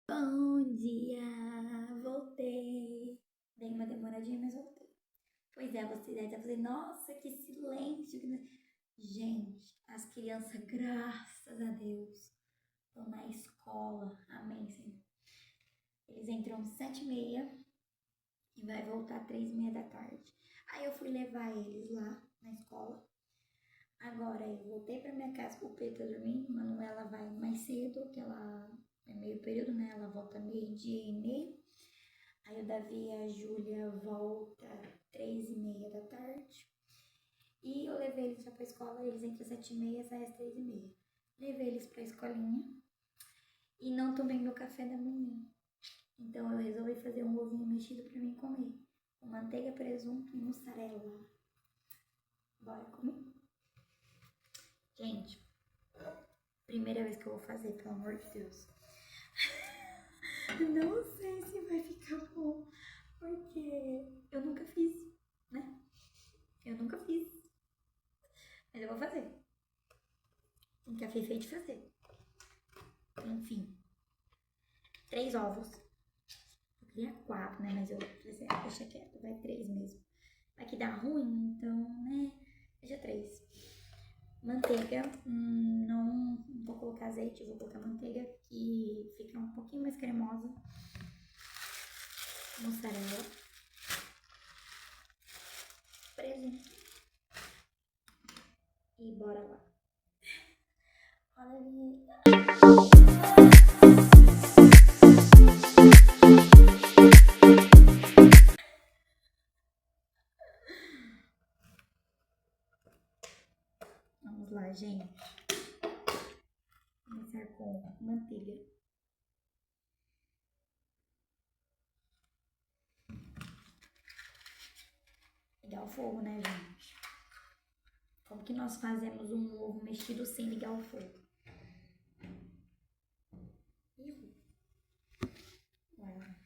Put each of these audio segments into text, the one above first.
Bom dia, voltei. Dei uma demoradinha, mas voltei. Pois é, você deve estar fazendo, nossa, que silêncio. Gente, as crianças, graças a Deus, estão na escola. Amém, Senhor. Eles entram 7h30 e vai voltar 3h30 da tarde. Aí eu fui levar eles lá na escola. Agora eu voltei para minha casa, o Pedro tá dormindo, Manuela vai mais cedo, que ela é meio período, né? Ela volta 12h30. Aí o Davi e a Júlia volta 3h30 da tarde. E eu levei eles já pra escola, eles entram às 7h30, saem às 3h30. Levei eles pra escolinha e não tomei meu café da manhã. Então eu resolvi fazer um ovinho mexido pra mim comer. Com manteiga, presunto e mussarela. Bora comer? Gente, primeira vez que eu vou fazer, pelo amor de Deus. Não sei se vai ficar bom, porque eu nunca fiz, né? Eu nunca fiz. Mas eu vou fazer. Nunca fiz feito de fazer. Enfim. 3 ovos. Eu queria 4, né? Mas eu falei assim, deixa quieto, vai 3 mesmo. Vai que dá ruim, então, né? Deixa 3. Manteiga, não vou colocar azeite, vou colocar manteiga, que fica um pouquinho mais cremosa. Mussarela. Presunto. E bora lá. Olha ali. Vamos lá, gente. Vou começar com manteiga. Ligar o fogo, né, gente? Como que nós fazemos um ovo mexido sem ligar o fogo? Vai lá.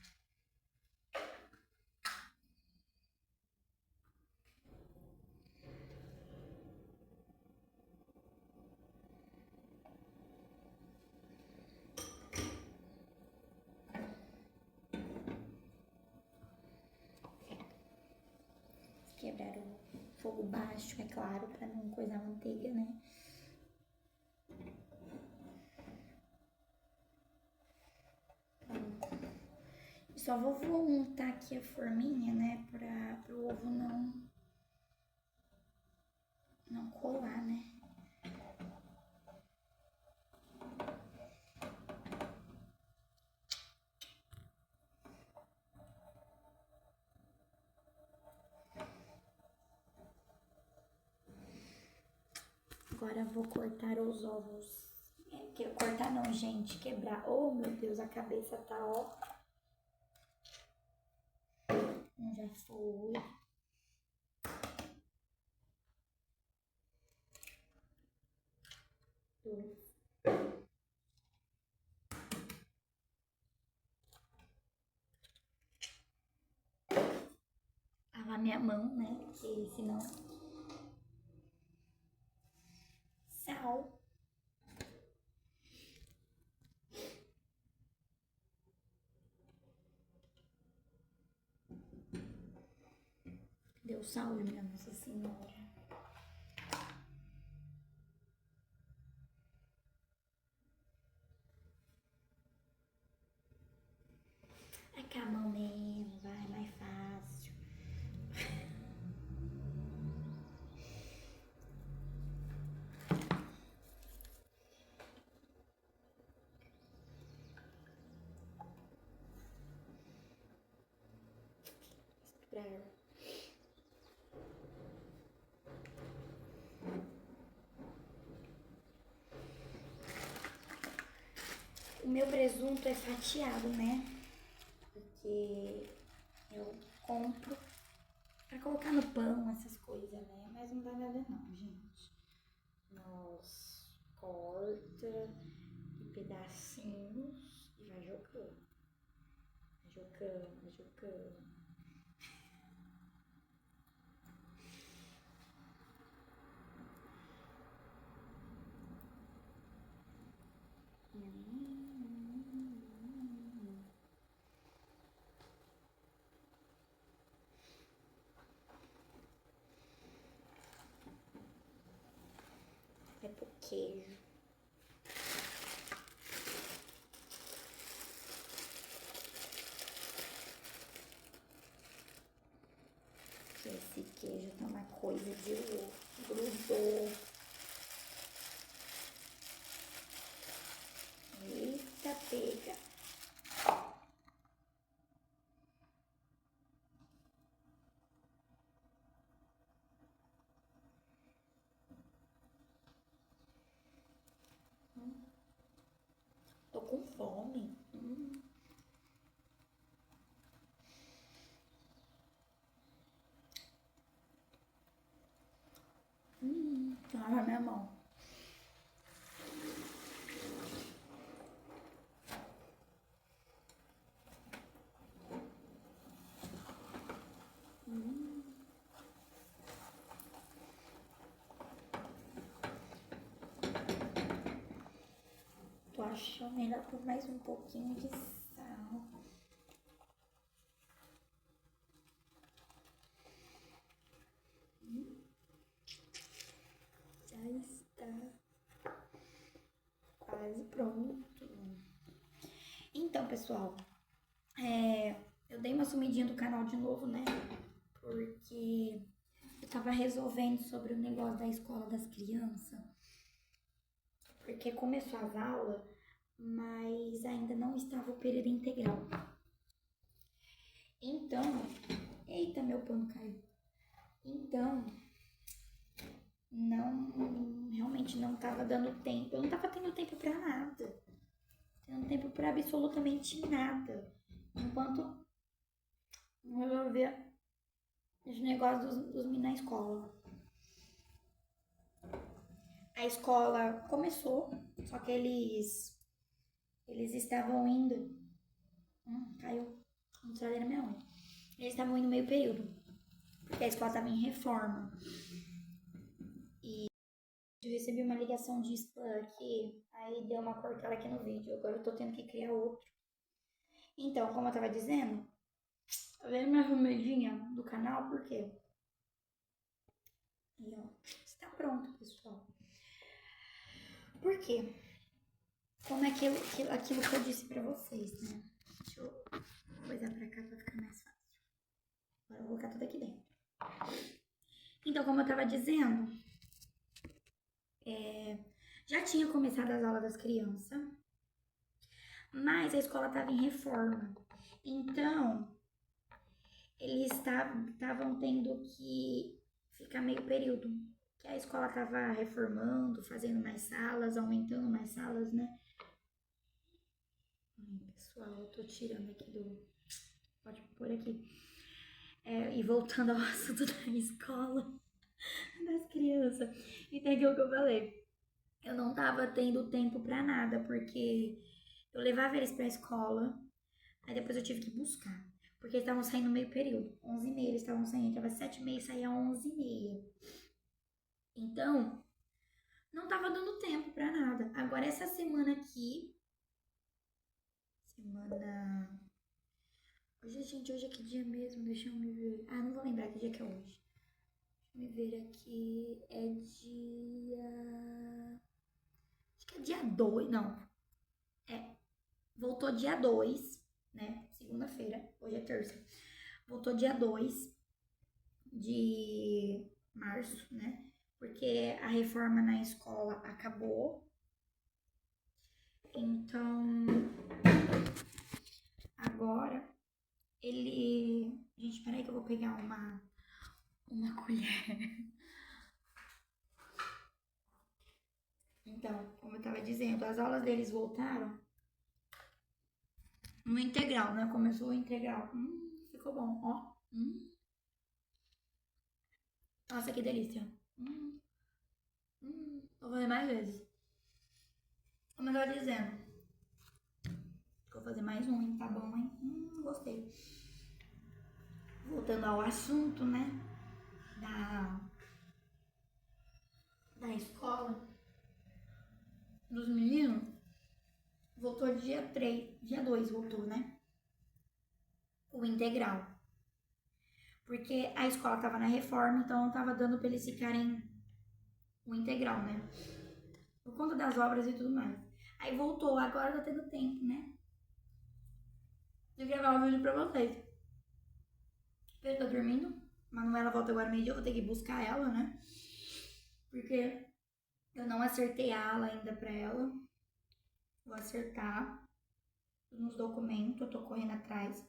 Quebrar o fogo baixo, é claro, para não coisar a manteiga, né? Só vou untar aqui a forminha, né, para o ovo não colar, né? Agora vou cortar os ovos. Cortar não, gente, quebrar. Oh, meu Deus, a cabeça tá, ó. Um já foi. Dois. Lavar minha mão, né? Porque senão... Sal. Deu sal, minha Nossa Senhora. É com a mão mesmo, vai mais fácil. Pra... O meu presunto é fatiado, né? Porque eu compro pra colocar no pão, essas coisas, né? Mas não dá nada não, gente. Nós corta em pedacinhos e vai jogando. Vai jogando, vai jogando. queijo. Esse queijo tá uma coisa de louco. Grudou. Eita, pega. Tô com fome. Lava minha mão. Tô achando melhor por mais um pouquinho de sal. Já está quase pronto. Então, pessoal, eu dei uma sumidinha do canal de novo, né? Porque eu tava resolvendo sobre o negócio da escola das crianças. Porque começou as aulas, mas ainda não estava o período integral. Então, eita, meu pano caiu. Então, realmente não tava dando tempo. Eu não tava tendo tempo pra nada. Tendo tempo pra absolutamente nada. Enquanto eu resolvia os negócios dos meninos na escola. A escola começou, só que eles estavam indo. Caiu um trabalho na minha unha. Eles estavam indo meio período, porque a escola estava em reforma. E eu recebi uma ligação de spam aqui, aí deu uma cortada aqui no vídeo. Agora eu tô tendo que criar outro. Então, como eu tava dizendo, tá vendo minha vermelhinha do canal? Por quê? E ó, está pronto, pessoal. Por quê? Como é aquilo que eu disse pra vocês, né? Deixa eu coisar pra cá pra ficar mais fácil. Agora eu vou colocar tudo aqui dentro. Então, como eu tava dizendo, já tinha começado as aulas das crianças, mas a escola tava em reforma. Então, eles estavam tendo que ficar meio período. Que a escola tava reformando, fazendo mais salas, aumentando mais salas, né? Pessoal, eu tô tirando aqui do... Pode pôr aqui. E voltando ao assunto da escola, das crianças. Então, aquilo que eu falei. Eu não tava tendo tempo pra nada, porque eu levava eles pra escola, aí depois eu tive que buscar. Porque eles estavam saindo no meio período. 11h30 eles estavam saindo, entrava 7h30 e saía 11h30. Então, não tava dando tempo pra nada. Agora, essa semana aqui... Hoje é que dia mesmo? Deixa eu me ver. Ah, não vou lembrar que dia que é hoje. Deixa eu me ver aqui. É dia... Acho que é dia 2, não. Voltou dia 2, né? Segunda-feira. Hoje é terça. Voltou dia 2 de março, né? Porque a reforma na escola acabou. Então, agora ele... Gente, peraí que eu vou pegar uma colher. Então, como eu tava dizendo, as aulas deles voltaram no integral, né? Começou o integral. Ficou bom, ó. Nossa, que delícia. Vou fazer mais vezes. Como eu tava dizendo, vou fazer mais um, hein? Tá bom, hein? Gostei. Voltando ao assunto, né? Da escola dos meninos, voltou dia 3, dia 2 voltou, né? O integral. Porque a escola tava na reforma, então não tava dando pra eles ficarem o integral, né? Por conta das obras e tudo mais. Aí voltou, agora tá tendo tempo, né? De gravar um vídeo pra vocês. Eu tô dormindo. Manuela volta agora meio-dia, eu vou ter que buscar ela, né? Porque eu não acertei a ala ainda pra ela. Vou acertar nos documentos, eu tô correndo atrás.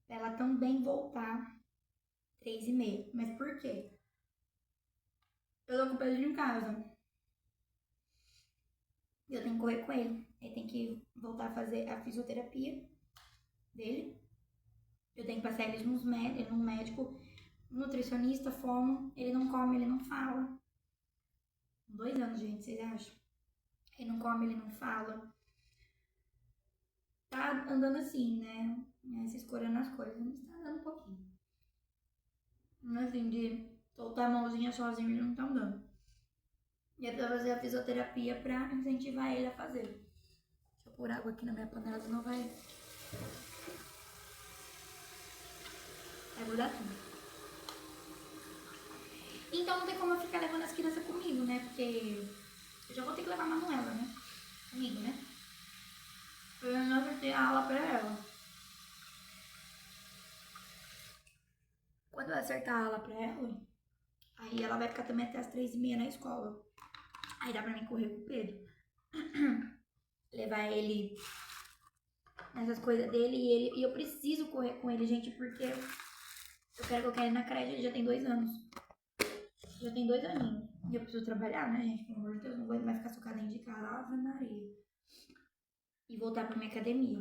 Pra ela também voltar 3h30. Mas por quê? Eu tô com o Pedro em casa. Eu tenho que correr com ele. Ele tem que voltar a fazer a fisioterapia dele. Eu tenho que passar ele no médico, nutricionista, fono. Ele não come, ele não fala. 2 anos, gente, vocês acham? Ele não come, ele não fala. Tá andando assim, né? Se escorando as coisas. Mas tá andando um pouquinho. Mas assim, de soltar a mãozinha sozinho, ele não tá andando. E é pra fazer a fisioterapia pra incentivar ele a fazer. Deixa eu pôr água aqui na minha panela, senão vai grudar tudo. Então não tem como eu ficar levando as crianças comigo, né? Porque eu já vou ter que levar a Manuela, né? Comigo, né? Eu não acertei a aula pra ela. Quando eu acertar a aula pra ela, aí ela vai ficar também até as 3h30 na escola. Aí dá pra mim correr com o Pedro. Levar ele nessas coisas dele e eu preciso correr com ele, gente, porque eu quero colocar ele na creche, ele já tem 2 anos. Já tem 2 aninhos. E eu preciso trabalhar, né, gente? Pelo amor de Deus, não vou mais ficar socada dentro de casa, Ave Maria. E voltar pra minha academia.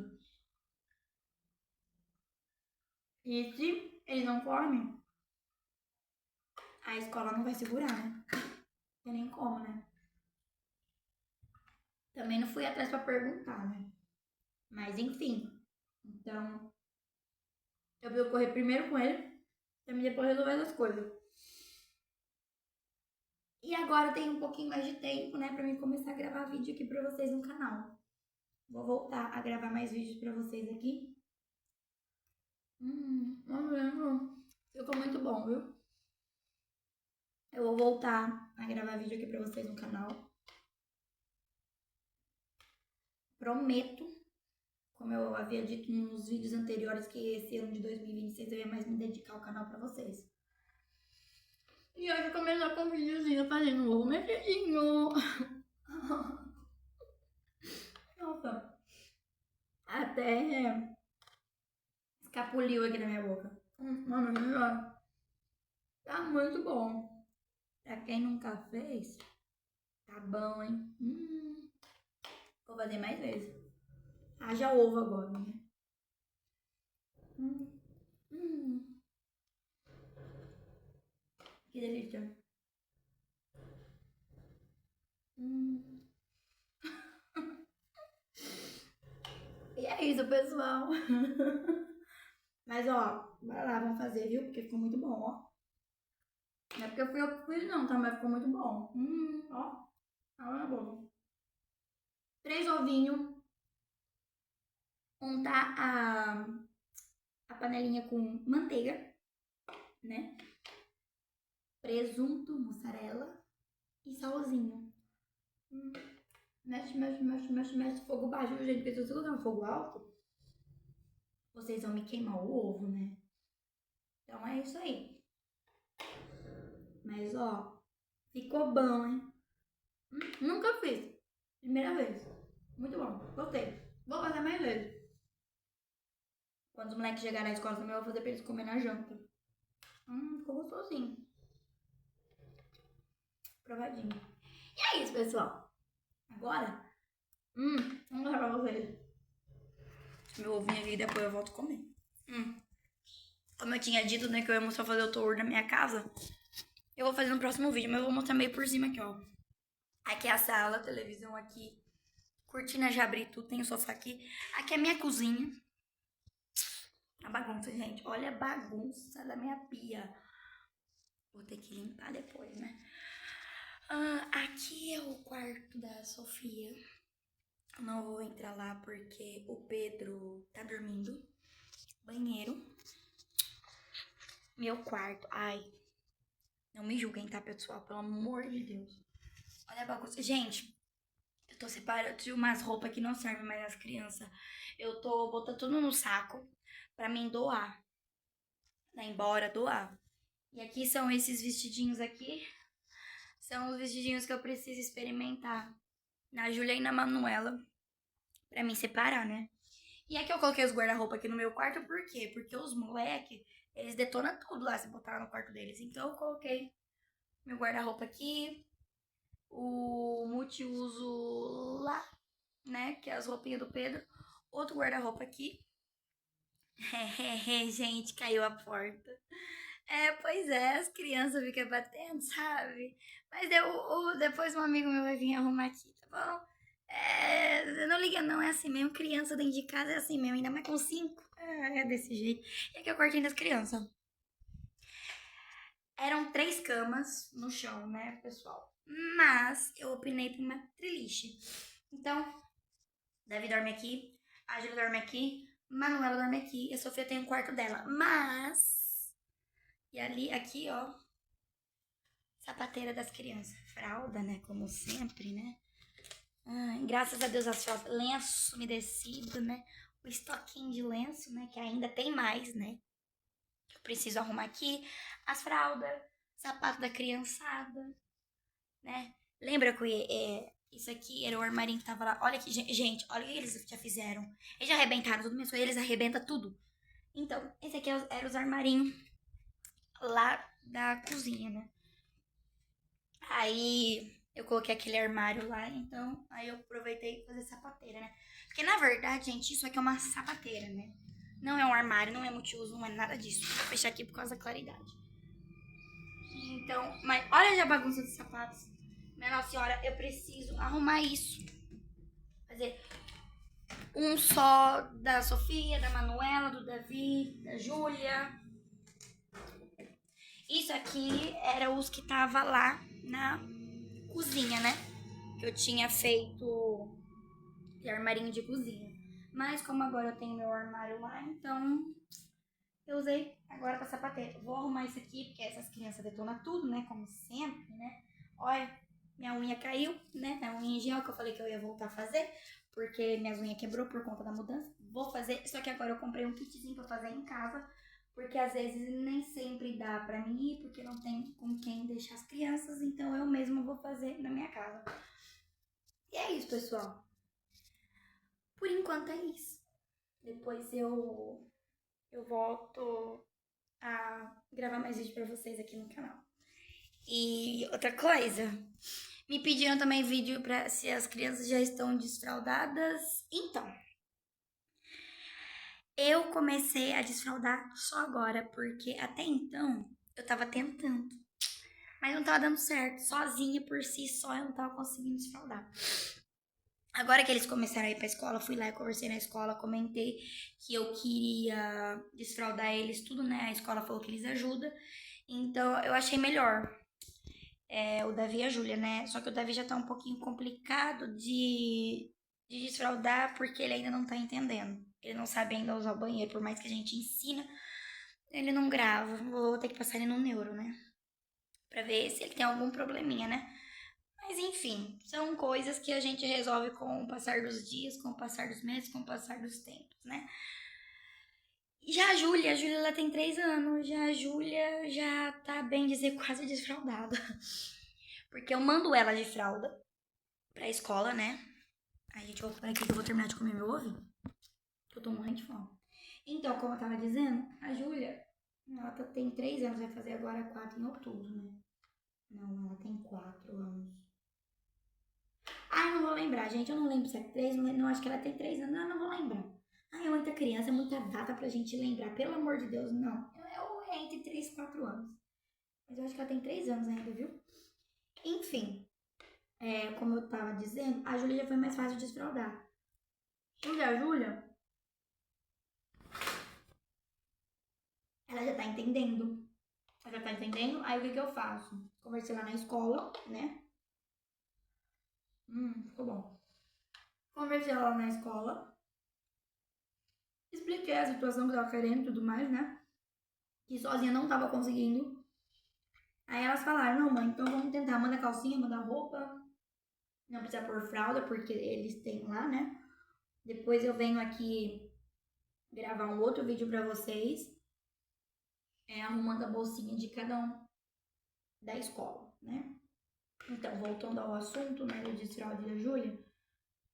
E se ele não come, a escola não vai segurar, né? Não tem nem como, né? Também não fui atrás pra perguntar, né? Mas enfim. Então, eu preciso correr primeiro com ele, pra mim depois resolver essas coisas. E agora eu tenho um pouquinho mais de tempo, né, pra mim começar a gravar vídeo aqui pra vocês no canal. Vou voltar a gravar mais vídeos pra vocês aqui. Ficou muito bom, viu? Eu vou voltar a gravar vídeo aqui pra vocês no canal. Prometo, como eu havia dito nos vídeos anteriores, que esse ano de 2026 eu ia mais me dedicar ao canal pra vocês. E hoje começar com um videozinho fazendo um ovo mexidinho. Nossa, até escapuliu aqui na minha boca. Mano, tá muito bom. Pra quem nunca fez, tá bom, hein? Vou fazer mais vezes. Haja ovo agora, né? Que delícia. E é isso, pessoal. Mas, ó, vai lá, vamos fazer, viu? Porque ficou muito bom, ó. Não é porque fui eu que fiz, não, tá? Mas ficou muito bom. Ó. Água na boca. 3 ovinhos. Untar a panelinha com manteiga, né? Presunto, mussarela e salzinho. Mexe, mexe, mexe, mexe, mexe. Fogo baixo, gente. Porque se você colocar no fogo alto, vocês vão me queimar o ovo, né? Então é isso aí. Mas, ó, ficou bom, hein? Nunca fiz. Primeira vez. Muito bom. Gostei. Vou fazer mais vezes. Quando os moleques chegarem na escola também, eu vou fazer pra eles comer na janta. Ficou gostosinho. Provadinho. E é isso, pessoal. Agora, vou mostrar pra vocês. Meu ovinho aqui, depois eu volto a comer. Como eu tinha dito, né, que eu ia mostrar fazer o tour da minha casa, eu vou fazer no próximo vídeo, mas eu vou mostrar meio por cima aqui, ó. Aqui é a sala, televisão aqui, cortina já abri tudo, tem o sofá aqui. Aqui é a minha cozinha. A bagunça, gente. Olha a bagunça da minha pia. Vou ter que limpar depois, né? Aqui é o quarto da Sofia. Eu não vou entrar lá porque o Pedro tá dormindo. Banheiro. Meu quarto. Ai. Não me julguem, tá, pessoal? Pelo amor de Deus. Olha a bagunça. Gente, Tô separando de umas roupas que não servem mais às crianças. Eu tô botando tudo no saco pra mim doar. Dar embora, doar. E aqui são esses vestidinhos aqui. São os vestidinhos que eu preciso experimentar na Júlia e na Manuela. Pra mim separar, né? E aqui eu coloquei os guarda-roupa aqui no meu quarto, por quê? Porque os moleque, eles detonam tudo lá se botar no quarto deles. Então eu coloquei meu guarda-roupa aqui, o multiuso lá, né? Que é as roupinhas do Pedro. Outro guarda-roupa aqui. Gente, caiu a porta. Pois é, as crianças ficam batendo, sabe? Mas depois um amigo meu vai vir arrumar aqui, tá bom? Não liga não, é assim mesmo. Criança dentro de casa é assim mesmo, ainda mais com 5. É desse jeito. E aqui é o quartinho das crianças. Eram 3 camas no chão, né, pessoal? Mas eu opinei por uma treliche. Então, Davi dorme aqui, a Júlia dorme aqui, Manuela dorme aqui e a Sofia tem um quarto dela. Mas, e ali, aqui, ó, sapateira das crianças. Fralda, né, como sempre, né? Ai, graças a Deus as fraldas, lenço umedecido, né? O estoquinho de lenço, né, que ainda tem mais, né? Eu preciso arrumar aqui as fraldas, sapato da criançada, né? Lembra que isso aqui era o armarinho que tava lá? Olha aqui, gente, olha o que eles já fizeram. Eles já arrebentaram tudo, minhas coisas, eles arrebentam tudo. Então, esse aqui era os armarinhos lá da cozinha, né? Aí eu coloquei aquele armário lá, então aí eu aproveitei pra fazer sapateira, né? Porque na verdade, gente, isso aqui é uma sapateira, né? Não é um armário, não é multiuso, não é nada disso. Vou fechar aqui por causa da claridade. Então, mas olha a bagunça dos sapatos. Minha Nossa Senhora, eu preciso arrumar isso. Fazer um só da Sofia, da Manuela, do Davi, da Júlia. Isso aqui era os que tava lá na cozinha, né? Que eu tinha feito de armarinho de cozinha. Mas como agora eu tenho meu armário lá, então eu usei agora pra sapateira. Vou arrumar isso aqui, porque essas crianças detonam tudo, né? Como sempre, né? Olha, minha unha caiu, né? Minha unha em gel que eu falei que eu ia voltar a fazer, porque minhas unhas quebrou por conta da mudança. Vou fazer, só que agora eu comprei um kitzinho pra fazer em casa, porque às vezes nem sempre dá pra mim ir, porque não tem com quem deixar as crianças, então eu mesma vou fazer na minha casa. E é isso, pessoal. Por enquanto é isso. Depois eu volto a gravar mais vídeo pra vocês aqui no canal. E outra coisa, me pediram também vídeo pra se as crianças já estão desfraldadas. Então, eu comecei a desfraldar só agora, porque até então eu tava tentando. Mas não tava dando certo. Sozinha por si só eu não tava conseguindo desfraldar. Agora que eles começaram a ir pra escola, fui lá e conversei na escola, comentei que eu queria desfraldar eles tudo, né? A escola falou que eles ajudam. Então eu achei melhor. O Davi e a Júlia, né? Só que o Davi já tá um pouquinho complicado de desfraldar porque ele ainda não tá entendendo. Ele não sabe ainda usar o banheiro, por mais que a gente ensina, ele não grava. Vou ter que passar ele no neuro, né? Pra ver se ele tem algum probleminha, né? Mas enfim, são coisas que a gente resolve com o passar dos dias, com o passar dos meses, com o passar dos tempos, né? Já a Júlia ela tem 3 anos, já a Júlia já tá, bem dizer, quase desfraldada. Porque eu mando ela de fralda pra escola, né? Ai, gente, vou parar aqui que eu vou terminar de comer meu ovinho. Que eu tô morrendo de fome. Então, como eu tava dizendo, a Júlia, ela tem 3 anos, vai fazer agora 4 em outubro, né? Não, ela tem 4 anos. Ai, não vou lembrar, gente. Eu não lembro se é 3, não acho que ela tem 3 anos. Não vou lembrar. Ai, é muita criança, é muita data pra gente lembrar. Pelo amor de Deus, não. É entre 3 e 4 anos. Mas eu acho que ela tem 3 anos ainda, viu? Enfim, como eu tava dizendo, a Júlia já foi mais fácil de desfraldar. A Júlia, ela já tá entendendo. Ela já tá entendendo. Aí o que eu faço? Conversei lá na escola, né? Ficou bom. Conversei lá na escola. Expliquei a situação que tava querendo e tudo mais, né? Que sozinha não tava conseguindo. Aí elas falaram, não, mãe, então vamos tentar. Manda calcinha, manda roupa. não precisa pôr fralda, porque eles têm lá, né? Depois eu venho aqui gravar um outro vídeo pra vocês, arrumando a bolsinha de cada um da escola, né? Então, voltando ao assunto, né, do desfraude da Júlia,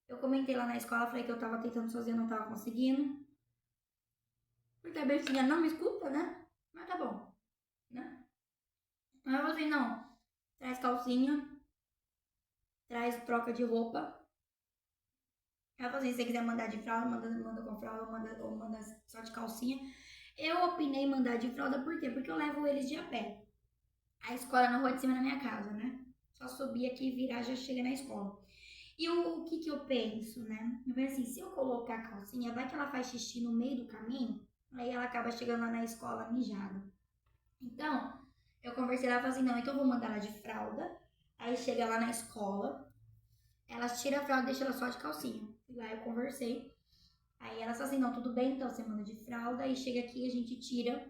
eu comentei lá na escola, falei que eu tava tentando sozinha, não tava conseguindo, porque a bestinha não me escuta, né? Mas tá bom, né? Aí eu falei assim, não, traz calcinha, traz troca de roupa. Ela falou assim, se você quiser mandar de fralda, manda com fralda ou manda só de calcinha. Eu opinei em mandar de fralda, por quê? Porque eu levo eles de a pé. A escola é na rua de cima da minha casa, né? Só subir aqui e virar, já chega na escola. E o que que eu penso, né? Eu penso assim, se eu colocar a calcinha, vai que ela faz xixi no meio do caminho, aí ela acaba chegando lá na escola mijada. Então, eu conversei lá e falei assim, não, então eu vou mandar ela de fralda, aí chega lá na escola, ela tira a fralda e deixa ela só de calcinha. E lá eu conversei, aí ela falou assim, não, tudo bem, então você manda de fralda, aí chega aqui, a gente tira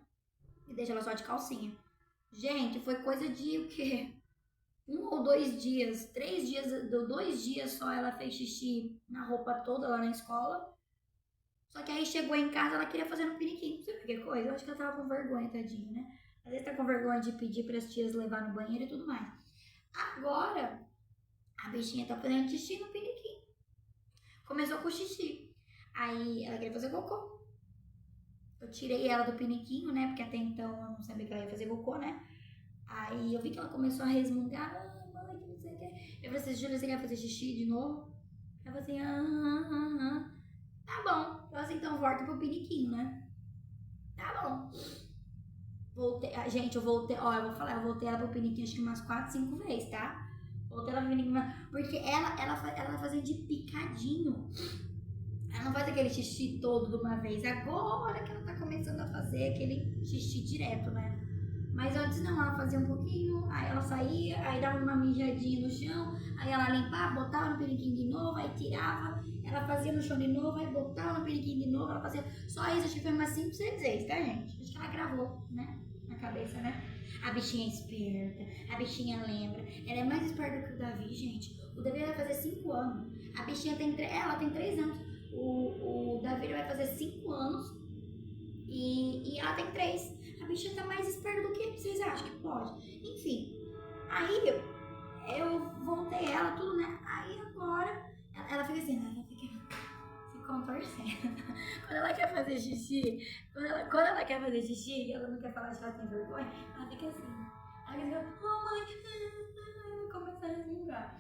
e deixa ela só de calcinha. Gente, foi coisa de o quê? 1 ou 2 dias, 3 dias, 2 dias só ela fez xixi na roupa toda lá na escola. Só que aí chegou em casa, ela queria fazer no piniquinho. Não sei por que coisa, eu acho que ela tava com vergonha, tadinha, né? Às vezes tá com vergonha de pedir para as tias levar no banheiro e tudo mais. Agora, a bichinha tá fazendo xixi no piniquinho. Começou com xixi. Aí ela queria fazer cocô. Eu tirei ela do piniquinho, né? Porque até então eu não sabia que ela ia fazer cocô, né? Aí eu vi que ela começou a resmungar. Ai, mãe, que não sei o que. Eu falei assim, Júlia, você quer fazer xixi de novo? Ela falou assim, tá bom. Eu falei assim, então volta pro piniquinho, né? Tá bom. Voltei, gente, eu voltei, ó, eu vou falar, eu voltei ela pro piniquinho acho que umas 4, 5 vezes, tá? Voltei ela pro piniquinho, porque ela fazia de picadinho. Ela não faz aquele xixi todo de uma vez. Agora que ela tá começando a fazer aquele xixi direto, né? Mas antes não, ela fazia um pouquinho, aí ela saía, aí dava uma mijadinha no chão, aí ela limpava, botava no periquinho de novo, aí tirava, ela fazia no chão de novo, aí botava no periquinho de novo, ela fazia só isso, acho que foi umas 5, 6 vezes, tá, gente? Acho que ela gravou, né? Na cabeça, né? A bichinha é esperta, a bichinha lembra. Ela é mais esperta que o Davi, gente. O Davi vai fazer 5 anos. A bichinha tem, ela tem 3 anos. O Davi vai fazer 5 anos e ela tem 3. A bicha tá mais esperta do que vocês acham que pode. Enfim, aí eu voltei ela, tudo, né? Aí agora ela fica assim, né? Ela fica se contorcendo. Quando ela quer fazer xixi, quando ela quer fazer xixi, ela não quer falar que ela tem vergonha, ela fica assim. Ela fica, oh mãe, começa a resmungar.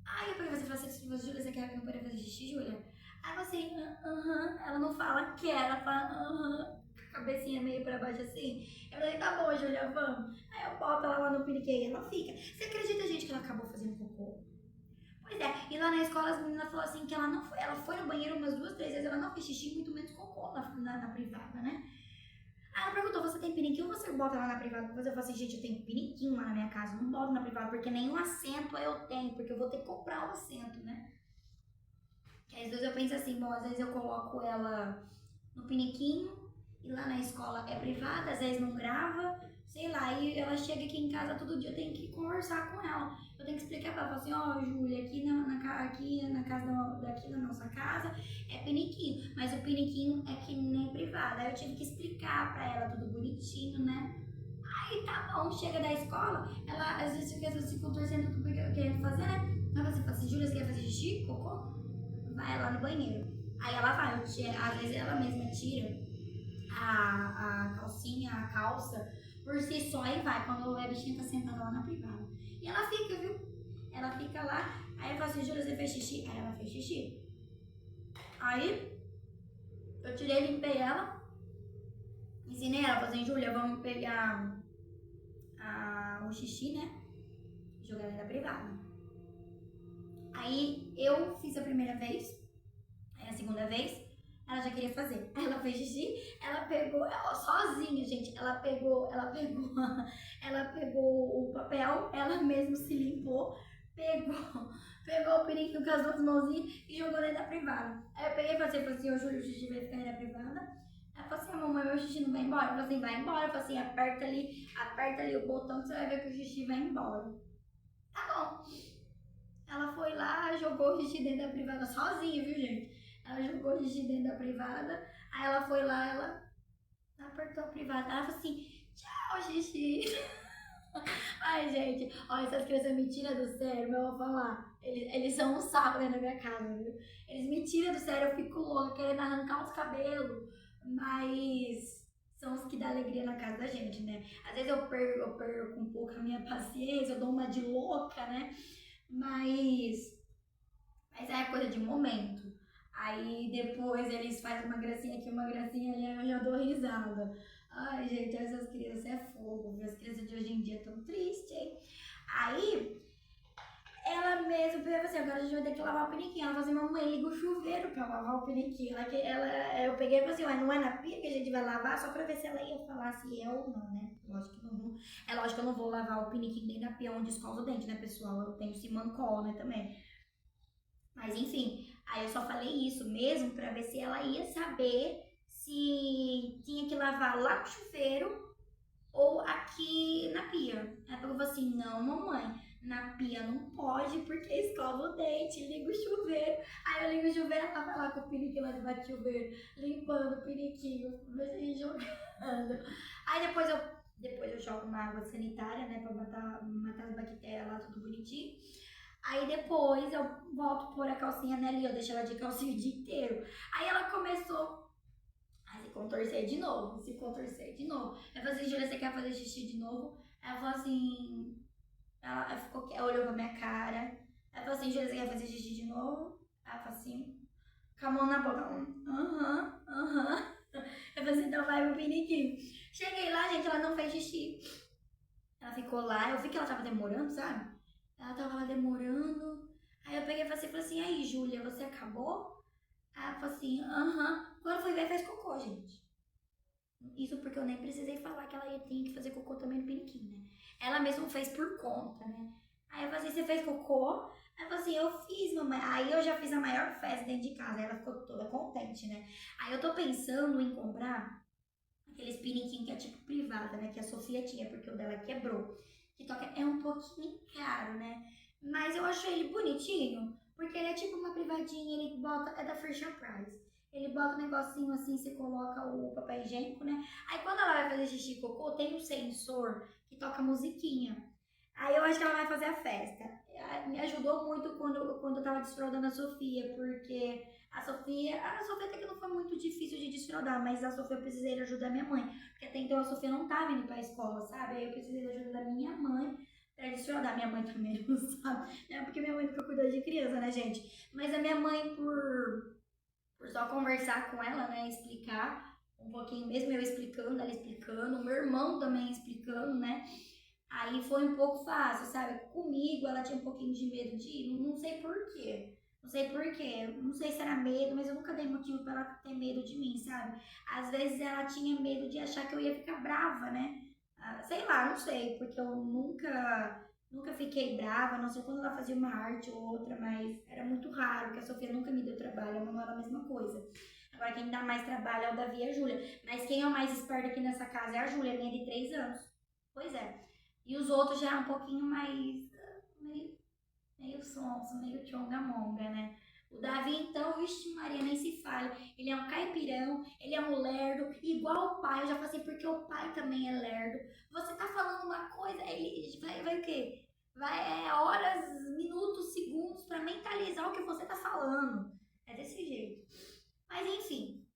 Aí eu falei, você fala assim, Júlia, você quer que eu pare fazer xixi, Júlia? Aí você assim, ela não fala quer, ela fala cabecinha meio pra baixo assim. Eu falei, tá bom, Júlia, vamos. Aí eu boto ela lá no piniquê e ela fica. Você acredita, gente, que ela acabou fazendo cocô? Pois é, e lá na escola as meninas falaram assim que ela não foi, ela foi no banheiro umas 2, 3 vezes, ela não fez xixi, muito menos cocô na privada, né? Aí ela perguntou, você tem piniquinho ou você bota lá na privada? Depois eu falei assim, gente, eu tenho piniquinho lá na minha casa, não boto na privada, porque nenhum assento eu tenho, porque eu vou ter que comprar um assento, né? Que às vezes eu penso assim, bom, às vezes eu coloco ela no piniquinho e lá na escola é privada, às vezes não grava, sei lá, e ela chega aqui em casa todo dia, eu tenho que conversar com ela. Eu tenho que explicar pra ela, assim, ó, Júlia, aqui na casa daqui na nossa casa é piniquinho, mas o piniquinho é que nem privada. Aí eu tive que explicar pra ela tudo bonitinho, né? Aí tá bom, chega da escola, ela às vezes fica se contorcendo tudo porque eu quero fazer, né? Aí você fala assim, Júlia, você quer fazer xixi, cocô? Vai lá no banheiro. Aí ela vai, às vezes ela mesma tira a calcinha, a calça, por si só e vai, quando a bichinha tá sentada lá na privada. E ela fica, viu? Ela fica lá, aí eu falo assim, Júlia, você fez xixi? Aí ela fez xixi. Aí eu tirei, limpei ela, ensinei ela, falei assim, Júlia, vamos pegar o xixi, né? Jogar ela na privada. Aí eu fiz a primeira vez, aí a segunda vez, ela já queria fazer. Aí ela fez xixi, ela pegou, ela sozinha, gente, ela pegou o papel, ela mesma se limpou, pegou o periquito com as duas mãozinhas e jogou dentro da privada. Aí eu peguei e falei assim, ô Júlio, o xixi vai ficar aí na privada. Ela falou assim, mamãe, meu xixi não vai embora. Eu falei assim, vai embora. Eu falei assim, aperta ali o botão que você vai ver que o xixi vai embora. Tá bom. Ela foi lá, jogou o xixi dentro da privada sozinha, viu, gente? Ela jogou o xixi dentro da privada, aí ela foi lá, ela apertou a privada, ela falou assim, tchau, xixi. Ai, gente, olha, essas crianças me tiram do sério, mas eu vou falar. Eles são um saco dentro da minha casa, viu? Eles me tiram do sério, eu fico louca, querendo arrancar os cabelos. Mas são os que dão alegria na casa da gente, né? Às vezes eu perco um pouco a minha paciência, eu dou uma de louca, né? Mas, mas é coisa de momento. Aí depois eles fazem uma gracinha aqui, uma gracinha ali, aí eu já dou risada. Ai, gente, essas crianças é fogo, viu? As crianças de hoje em dia tão tristes, hein? Aí, ela mesma falou assim, agora a gente vai ter que lavar o piniquinho. Ela falou assim, mamãe, liga o chuveiro pra lavar o piniquinho. Eu peguei e falei assim, ué, não é na pia que a gente vai lavar? Só pra ver se ela ia falar se é ou não, né? Lógico que não. É lógico que eu não vou lavar o piniquinho nem na pia onde escova o dente, né, pessoal? Eu tenho simancol, né, também. Mas enfim, aí eu só falei isso mesmo pra ver se ela ia saber se tinha que lavar lá no chuveiro ou aqui na pia. Ela falou assim: não, mamãe, na pia não pode porque escova o dente, liga o chuveiro. Aí eu ligo o chuveiro, ela vai lá com o piniquinho lá debaixo do chuveiro, limpando o piniquinho, e jogando. Aí depois eu jogo uma água sanitária, né, pra matar as bactérias lá, tudo bonitinho. Aí depois eu volto a pôr a calcinha nela e eu deixo ela de calcinha o dia inteiro. Aí ela começou a se contorcer de novo, se contorcer de novo. Eu falei assim, Júlia, você quer fazer xixi de novo? Ela falou assim, ela olhou pra minha cara. Ela falou assim, Júlia, você quer fazer xixi de novo? Ela falou assim, com a mão na boca. Aham, aham. Eu falei assim, então vai pro piniquinho. Cheguei lá, gente, ela não fez xixi. Ela ficou lá, eu vi que ela tava demorando, sabe? Ela tava lá demorando. Aí eu peguei e falei assim, aí, Júlia, você acabou? Aí ela falou assim, aham. Quando eu fui ver, fez cocô, gente. Isso porque eu nem precisei falar que ela tinha que fazer cocô também no piniquinho, né? Ela mesma fez por conta, né? Aí eu falei assim, você fez cocô? Aí ela falou assim, eu fiz, mamãe. Aí eu já fiz a maior festa dentro de casa. Aí ela ficou toda contente, né? Aí eu tô pensando em comprar aqueles piniquinhos que é tipo privada, né? Que a Sofia tinha, porque o dela quebrou. Que toca é um pouquinho caro, né? Mas eu achei ele bonitinho, porque ele é tipo uma privadinha, ele bota, é da Fisher Price. Ele bota um negocinho assim, você coloca o papel higiênico, né? Aí quando ela vai fazer xixi e cocô, tem um sensor que toca musiquinha. Aí eu acho que ela vai fazer a festa. Me ajudou muito quando eu tava desfraudando a Sofia, porque a Sofia até que não foi muito difícil de desfraudar, mas a Sofia eu precisei de ajuda da minha mãe, porque até então a Sofia não tava indo pra escola, sabe? Aí eu precisei da ajuda da minha mãe pra desfraudar. Minha mãe também não sabe, é porque minha mãe nunca cuidou de criança, né, gente? Mas a minha mãe, por só conversar com ela, né, explicar um pouquinho, mesmo eu explicando, ela explicando, o meu irmão também explicando, né? Aí foi um pouco fácil, sabe? Comigo ela tinha um pouquinho de medo de ir, não sei por quê. Não sei por quê, não sei se era medo, mas eu nunca dei motivo pra ela ter medo de mim, sabe? Às vezes ela tinha medo de achar que eu ia ficar brava, né? Sei lá, não sei, porque eu nunca fiquei brava, a não sei quando ela fazia uma arte ou outra, mas era muito raro, que a Sofia nunca me deu trabalho, a Manuela a mesma coisa. Agora quem dá mais trabalho é o Davi e a Júlia. Mas quem é o mais esperto aqui nessa casa é a Júlia, minha de 3 anos. Pois é. E os outros já é um pouquinho mais. Meio sonso, meio chongamonga, né? O Davi, então, vixe Maria, nem se fala. Ele é um caipirão, ele é um lerdo, igual o pai. Eu já passei porque o pai também é lerdo. Você tá falando uma coisa, ele vai o quê? Vai horas, minutos, segundos pra mentalizar o que você tá falando. É desse jeito. Mas enfim,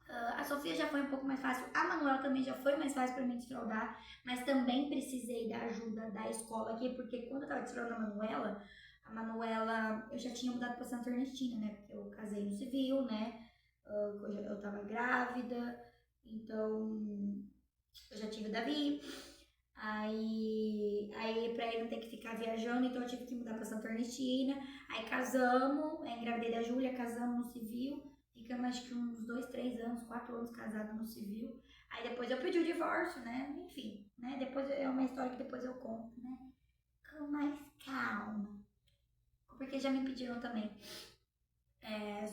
a Sofia já foi um pouco mais fácil, a Manuela também já foi mais fácil para mim desfraudar, mas também precisei da ajuda da escola aqui, porque quando eu tava desfraudando a Manuela, eu já tinha mudado para Santa Ernestina, né? Porque eu casei no civil, né? Eu tava grávida, então eu já tive o Davi. Aí pra ele não ter que ficar viajando, então eu tive que mudar pra Santa Ernestina. Aí casamos, engravidei da Júlia, casamos no civil. Ficamos acho que uns 2, 3 anos, 4 anos casados no civil. Aí depois eu pedi o divórcio, né? Enfim, né? Depois é uma história que depois eu conto, né? Com mais calma. Porque já me pediram também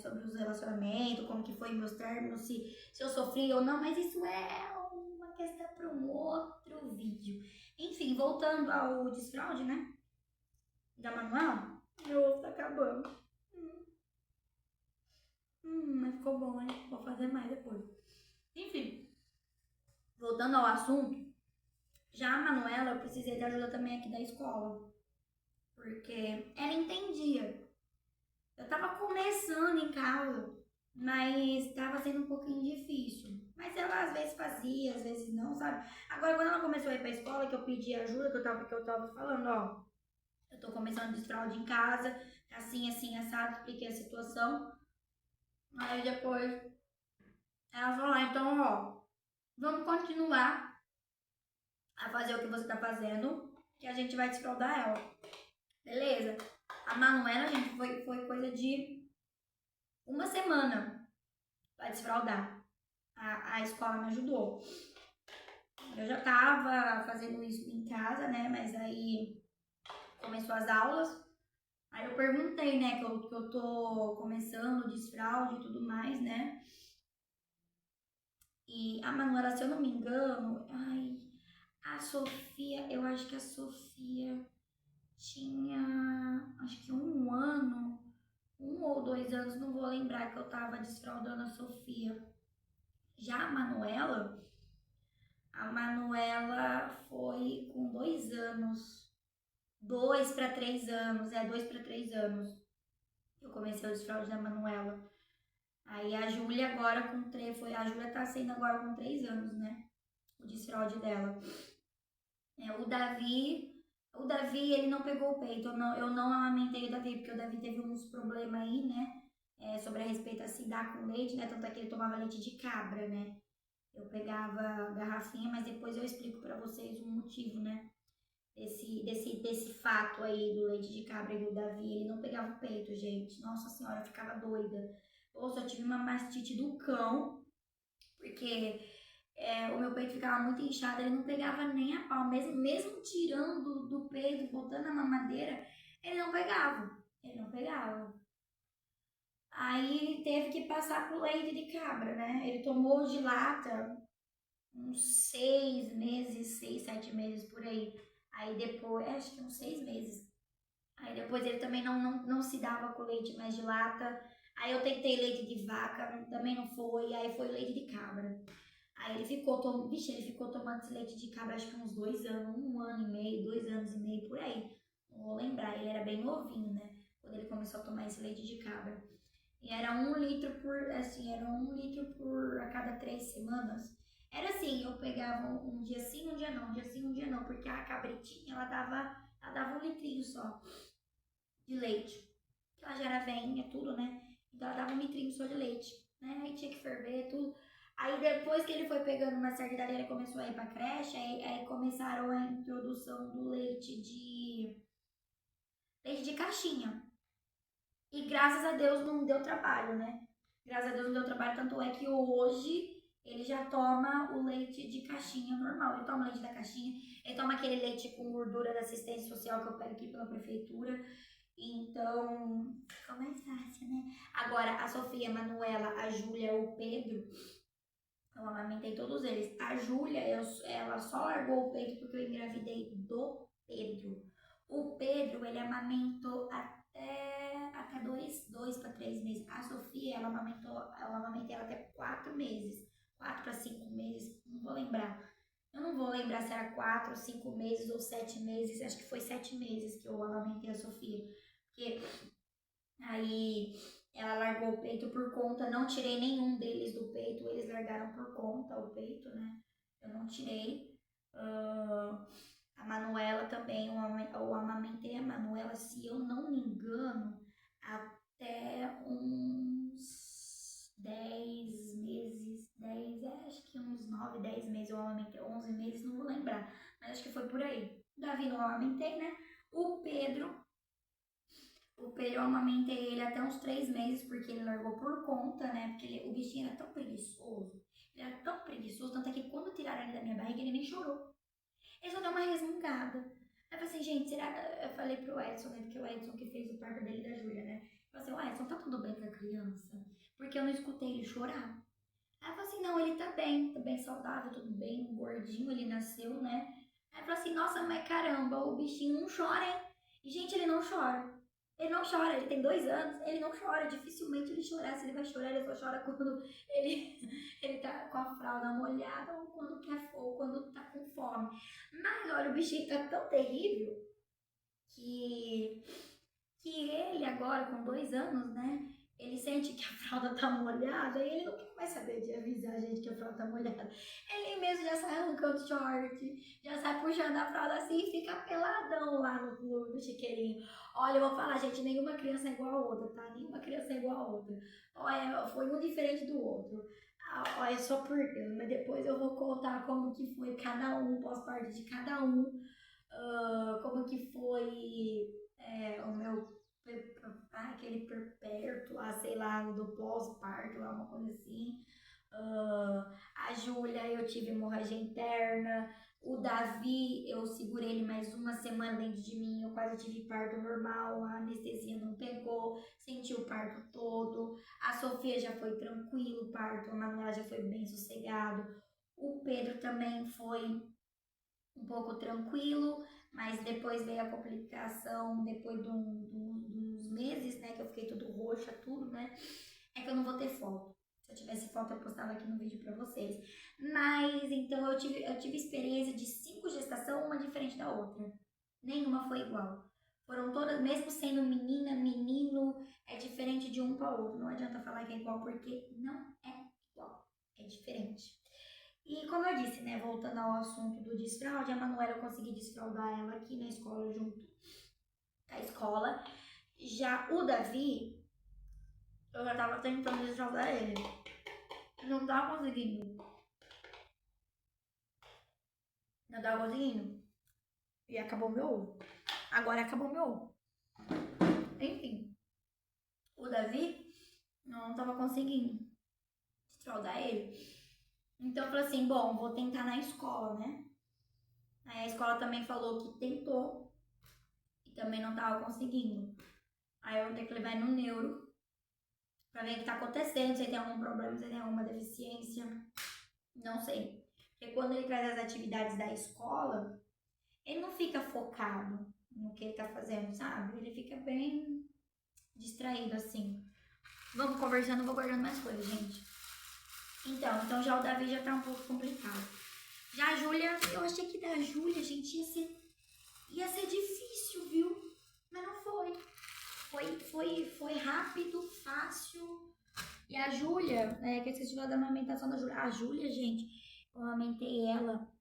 sobre os relacionamentos, como que foi meus términos, se eu sofri ou não, mas isso é uma questão para um outro vídeo. Enfim, voltando ao desfraude, né? Da Manuel. Meu ovo tá acabando. Mas ficou bom, hein? Vou fazer mais depois. Enfim, voltando ao assunto, já a Manuela eu precisei de ajuda também aqui da escola. Porque ela entendia. Eu tava começando em casa, mas tava sendo um pouquinho difícil. Mas ela às vezes fazia, às vezes não, sabe? Agora, quando ela começou a ir pra escola, que eu pedi ajuda, que eu tava falando, ó, eu tô começando a desfraude em casa, assim, assim, assado, expliquei a situação. Aí depois ela falou, então, ó, vamos continuar a fazer o que você tá fazendo, que a gente vai desfraudar ela. Beleza? A Manuela, gente, foi coisa de uma semana pra desfraudar. A escola me ajudou. Eu já tava fazendo isso em casa, né? Mas aí começou as aulas. Aí eu perguntei, né, que eu tô começando o desfraude e tudo mais, né? E a Manuela, se eu não me engano, ai, a Sofia, eu acho que a Sofia tinha, acho que 1 ano, 1 ou 2 anos, não vou lembrar que eu tava desfraudando a Sofia. Já a Manuela foi com 2 anos, 2 para 3 anos, 2 para 3 anos. Eu comecei o desfraude da Manuela. Aí a Júlia agora com 3, a Júlia tá sendo agora com 3 anos, né? O desfraude dela. O Davi, ele não pegou o peito. Eu não amamentei o Davi, porque o Davi teve uns problemas aí, né? Sobre a respeito a se dar com leite, né? Tanto é que ele tomava leite de cabra, né? Eu pegava garrafinha, mas depois eu explico para vocês o motivo, né? Desse fato aí do leite de cabra e do Davi. Ele não pegava o peito, gente. Nossa senhora, eu ficava doida. Nossa, eu tive uma mastite do cão, porque o meu peito ficava muito inchado, ele não pegava nem a pau, mesmo tirando do peito, botando a mamadeira, ele não pegava, ele não pegava. Aí teve que passar pro leite de cabra, né? Ele tomou de lata uns 6 meses, 6, 7 meses por aí. Aí depois, acho que uns 6 meses. Aí depois ele também não se dava com leite mais de lata. Aí eu tentei leite de vaca, também não foi. Aí foi leite de cabra. Aí ele ficou, ele ficou tomando esse leite de cabra acho que uns 2 anos, 1 ano e meio, 2 anos e meio, por aí. Não vou lembrar, ele era bem novinho, né? Quando ele começou a tomar esse leite de cabra. E era 1 litro por, assim, era 1 litro por a cada 3 semanas. Era assim, eu pegava um dia sim, um dia não, um dia sim, um dia não, porque a cabritinha, ela dava 1 litrinho só de leite. Ela já era veinha, tudo, né? Então ela dava 1 litrinho só de leite, né? Aí tinha que ferver, tudo. Aí depois que ele foi pegando uma certa idade, ele começou a ir pra creche, aí começaram a introdução do leite de caixinha. E graças a Deus não deu trabalho, né? Graças a Deus não deu trabalho, tanto é que hoje ele já toma o leite de caixinha normal. Ele toma o leite da caixinha, ele toma aquele leite com gordura da assistência social que eu pego aqui pela prefeitura. Então, fica mais fácil, né? Agora, a Sofia, a Manuela, a Júlia, o Pedro, eu amamentei todos eles. A Júlia, ela só largou o peito porque eu engravidei do Pedro. O Pedro, ele amamentou até 2 para 3 meses. A Sofia, eu amamentei ela até 4 meses. 4 a 5 meses, não vou lembrar. Eu não vou lembrar se era 4, 5 meses ou 7 meses. Acho que foi 7 meses que eu amamentei a Sofia. Porque aí ela largou o peito por conta, não tirei nenhum deles do peito, eles largaram por conta o peito, né? Eu não tirei. A Manuela também, eu amamentei a Manuela, se eu não me engano, até uns 10 meses, acho que uns 9, 10 meses eu amamentei, 11 meses, não vou lembrar, mas acho que foi por aí. O Davi não amamentei, né? O Pedro eu amamentei ele até uns 3 meses, porque ele largou por conta, né? Porque o bichinho era tão preguiçoso. Ele era tão preguiçoso, tanto é que quando tiraram ele da minha barriga, ele nem chorou. Ele só deu uma resmungada. Aí eu falei assim, gente, será que... Eu falei pro Edson, né? Porque o Edson que fez o parto dele e da Júlia, né? Eu falei assim, Edson, tá tudo bem com a criança? Porque eu não escutei ele chorar. Aí eu falei assim, não, ele tá bem saudável, tudo bem, gordinho, ele nasceu, né? Aí eu falei assim, nossa, mas caramba, o bichinho não chora, hein? E, gente, ele não chora. Ele não chora, ele tem 2 anos, ele não chora, dificilmente ele chora. Se ele vai chorar, ele só chora quando ele, ele tá com a fralda molhada ou quando quer ou quando tá com fome. Mas olha, o bichinho tá tão terrível que, que ele agora, com 2 anos, né? Ele sente que a fralda tá molhada e ele não vai saber de avisar a gente que a fralda tá molhada. Ele mesmo já sai arrancando short, já sai puxando a fralda assim e fica peladão lá no chiqueirinho. Olha, eu vou falar, gente, nenhuma criança é igual a outra, tá? Nenhuma criança é igual a outra. Olha, foi um diferente do outro. Olha, só por Deus, mas depois eu vou contar como que foi cada um, pós-parto de cada um, como que foi o meu aquele perpétuo lá, sei lá, do pós-parto, uma coisa assim. A Júlia, eu tive hemorragia interna. O Davi, eu segurei ele mais uma semana dentro de mim, eu quase tive parto normal, a anestesia não pegou, senti o parto todo. A Sofia já foi tranquilo, o parto, a Manuela já foi bem sossegado. O Pedro também foi um pouco tranquilo, mas depois veio a complicação, depois de uns meses, né, que eu fiquei tudo roxa, tudo, né, é que eu não vou ter foto. Se eu tivesse foto, eu postava aqui no vídeo pra vocês. Mas, então, eu tive experiência de 5 gestação, uma diferente da outra. Nenhuma foi igual. Foram todas, mesmo sendo menina, menino, é diferente de um para o outro. Não adianta falar que é igual, porque não é igual. É diferente. E como eu disse, né, voltando ao assunto do desfraude, a Manuela eu consegui desfraudar ela aqui na escola, junto à escola. Já o Davi, eu já tava tentando desfraudar ele. Não tava conseguindo. Não tava conseguindo. E acabou meu ovo. Agora acabou meu ovo. Enfim, o Davi não tava conseguindo desfraudar ele. Então eu falei assim, bom, vou tentar na escola, né? Aí a escola também falou que tentou e também não tava conseguindo. Aí eu vou ter que levar ele no neuro pra ver o que tá acontecendo, se ele tem algum problema, se ele tem alguma deficiência. Não sei. Porque quando ele traz as atividades da escola, ele não fica focado no que ele tá fazendo, sabe? Ele fica bem distraído assim. Vamos conversando, vou guardando mais coisas, gente. Então já o Davi já tá um pouco complicado. Já a Júlia, eu achei que da Júlia, gente, ia ser difícil, viu? Mas não foi. Foi rápido, fácil. E a Júlia, que eu esqueci de falar da amamentação da Júlia. A Júlia, gente, eu amamentei ela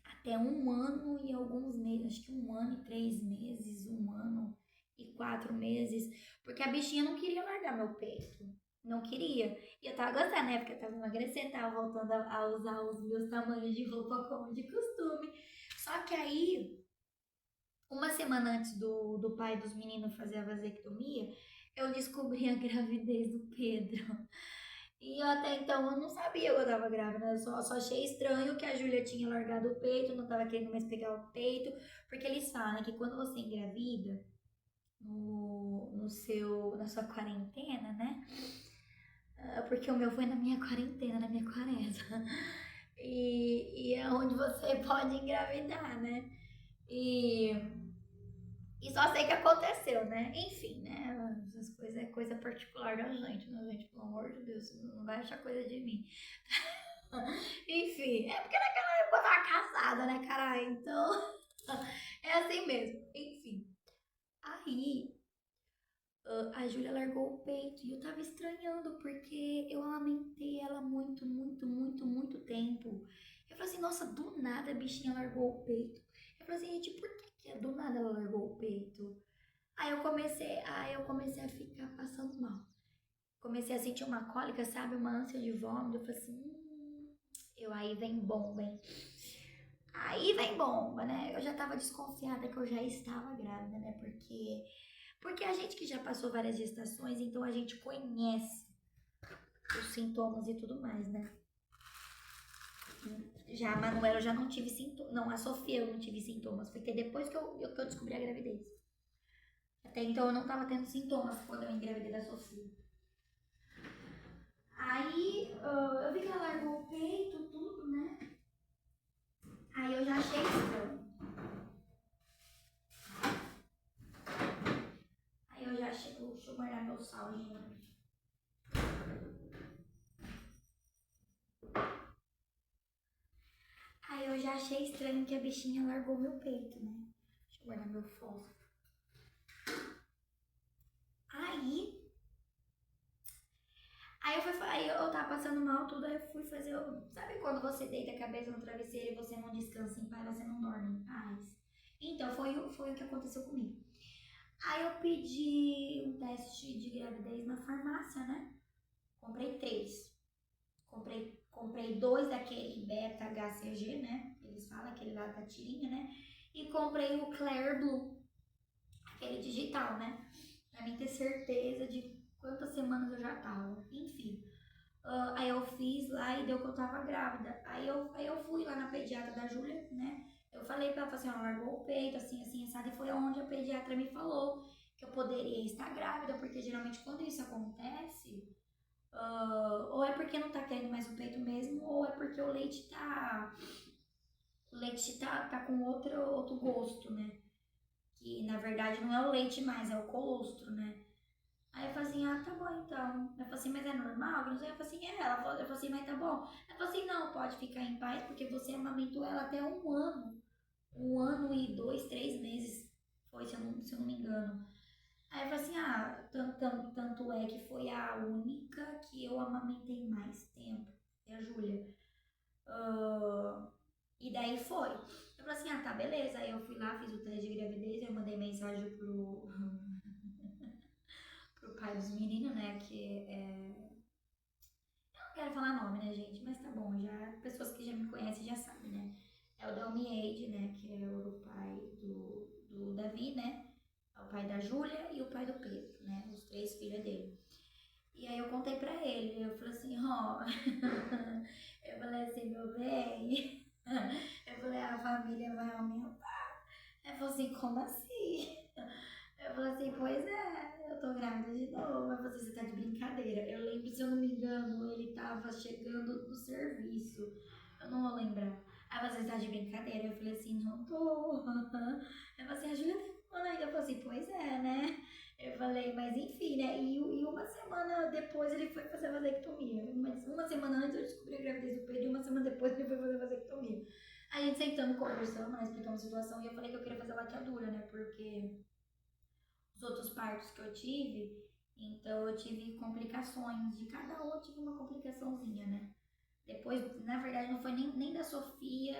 até 1 ano e alguns meses. Acho que 1 ano e 3 meses, 1 ano e 4 meses. Porque a bichinha não queria largar meu peito. Não queria. E eu tava gostando, né? Porque eu tava emagrecendo, tava voltando a usar os meus tamanhos de roupa como de costume. Só que aí, uma semana antes do pai dos meninos fazer a vasectomia, eu descobri a gravidez do Pedro. E eu até então eu não sabia que eu tava grávida, eu só achei estranho que a Júlia tinha largado o peito, não tava querendo mais pegar o peito, porque eles falam que quando você engravida, na sua quarentena, né? Porque o meu foi na minha quarentena, na minha quaresma. E é onde você pode engravidar, né? E só sei que aconteceu, né? Enfim, né? Essas coisas é coisa particular da gente, né, gente? Pelo amor de Deus, não vai achar coisa de mim. Enfim, é porque naquela época eu tava casada, né, caralho? Então, é assim mesmo. Enfim. Aí, a Júlia largou o peito e eu tava estranhando, porque eu amamentei ela muito, muito, muito, muito tempo. Eu falei assim, nossa, do nada a bichinha largou o peito. Eu falei assim, gente, por que do nada ela largou o peito? Aí eu comecei a ficar passando mal. Comecei a sentir uma cólica, sabe? Uma ânsia de vômito. Eu falei assim, aí vem bomba, hein? Aí vem bomba, né? Eu já tava desconfiada que eu já estava grávida, né? Porque a gente que já passou várias gestações, então a gente conhece os sintomas e tudo mais, né? Já a Manuela eu já não tive sintomas. Não, a Sofia eu não tive sintomas. Porque depois que eu descobri a gravidez. Até então eu não tava tendo sintomas quando eu engravidei da Sofia. Aí eu vi que ela largou o peito, tudo, né? Aí eu já achei estranho. Aí eu já achei estranho que a bichinha largou meu peito, né? Deixa eu guardar meu fósforo. Aí aí eu tava passando mal, tudo, aí eu fui fazer. Sabe quando você deita a cabeça no travesseiro e você não descansa em paz, você não dorme em paz? Então, foi o que aconteceu comigo. Aí eu pedi um teste de gravidez na farmácia, né? Comprei 3. Comprei 2 daquele beta HCG, né? Eles falam, aquele lá da tirinha, né? E comprei o Clear Blue, aquele digital, né? Pra mim ter certeza de quantas semanas eu já tava. Enfim. Aí eu fiz lá e deu que eu tava grávida. Aí eu fui lá na pediatra da Júlia, né? Eu falei pra ela, falei assim, ó, largou o peito, assim, assim, assado. E foi onde a pediatra me falou que eu poderia estar grávida, porque geralmente quando isso acontece, ou é porque não tá querendo mais o peito mesmo, ou é porque o leite tá com outro gosto, né? Que na verdade não é o leite mais, é o colostro, né? Aí eu falei assim, ah, tá bom então. Eu falei assim, mas é normal? Eu não sei. Eu falei assim, é. Eu falei assim, mas tá bom. Ela falou assim, não, pode ficar em paz, porque você amamentou ela até 1 ano. 1 ano e 2, 3 meses. Foi, se eu não me engano. Aí eu falei assim, ah, tanto é que foi a única que eu amamentei mais tempo. É a Júlia. E daí foi. Eu falei assim, ah, tá, beleza. Aí eu fui lá, fiz o teste de gravidez, eu mandei mensagem pro pai dos meninos, né, que não quero falar nome, né, gente? Mas tá bom, já. Pessoas que já me conhecem já sabem, né? É o Delmiade, né? Que é o pai do Davi, né? É o pai da Júlia e o pai do Pedro, né? Os 3 filhos dele. E aí eu contei pra ele, eu falei assim, ó. Eu falei assim, meu bem. Eu falei, a família vai aumentar. Ele falou assim, como assim? Eu falei assim, pois é, eu tô grávida de novo. Mas você tá de brincadeira. Eu lembro, se eu não me engano, ele tava chegando do serviço. Eu não vou lembrar. Aí você tá de brincadeira. Eu falei assim, não tô. Eu falei assim, a Júlia tem 1 ano ainda. Eu falei assim, pois é, né? Eu falei, mas enfim, né? E 1 semana depois ele foi fazer a vasectomia. Uma semana antes eu descobri a gravidez do Pedro e 1 semana depois ele foi fazer a vasectomia. Aí a gente sentando, conversando, né? Explicando a situação. E eu falei que eu queria fazer laqueadura, né? Porque os outros partos que eu tive, então eu tive complicações. De cada um eu tive uma complicaçãozinha, né? Depois, na verdade, não foi nem da Sofia,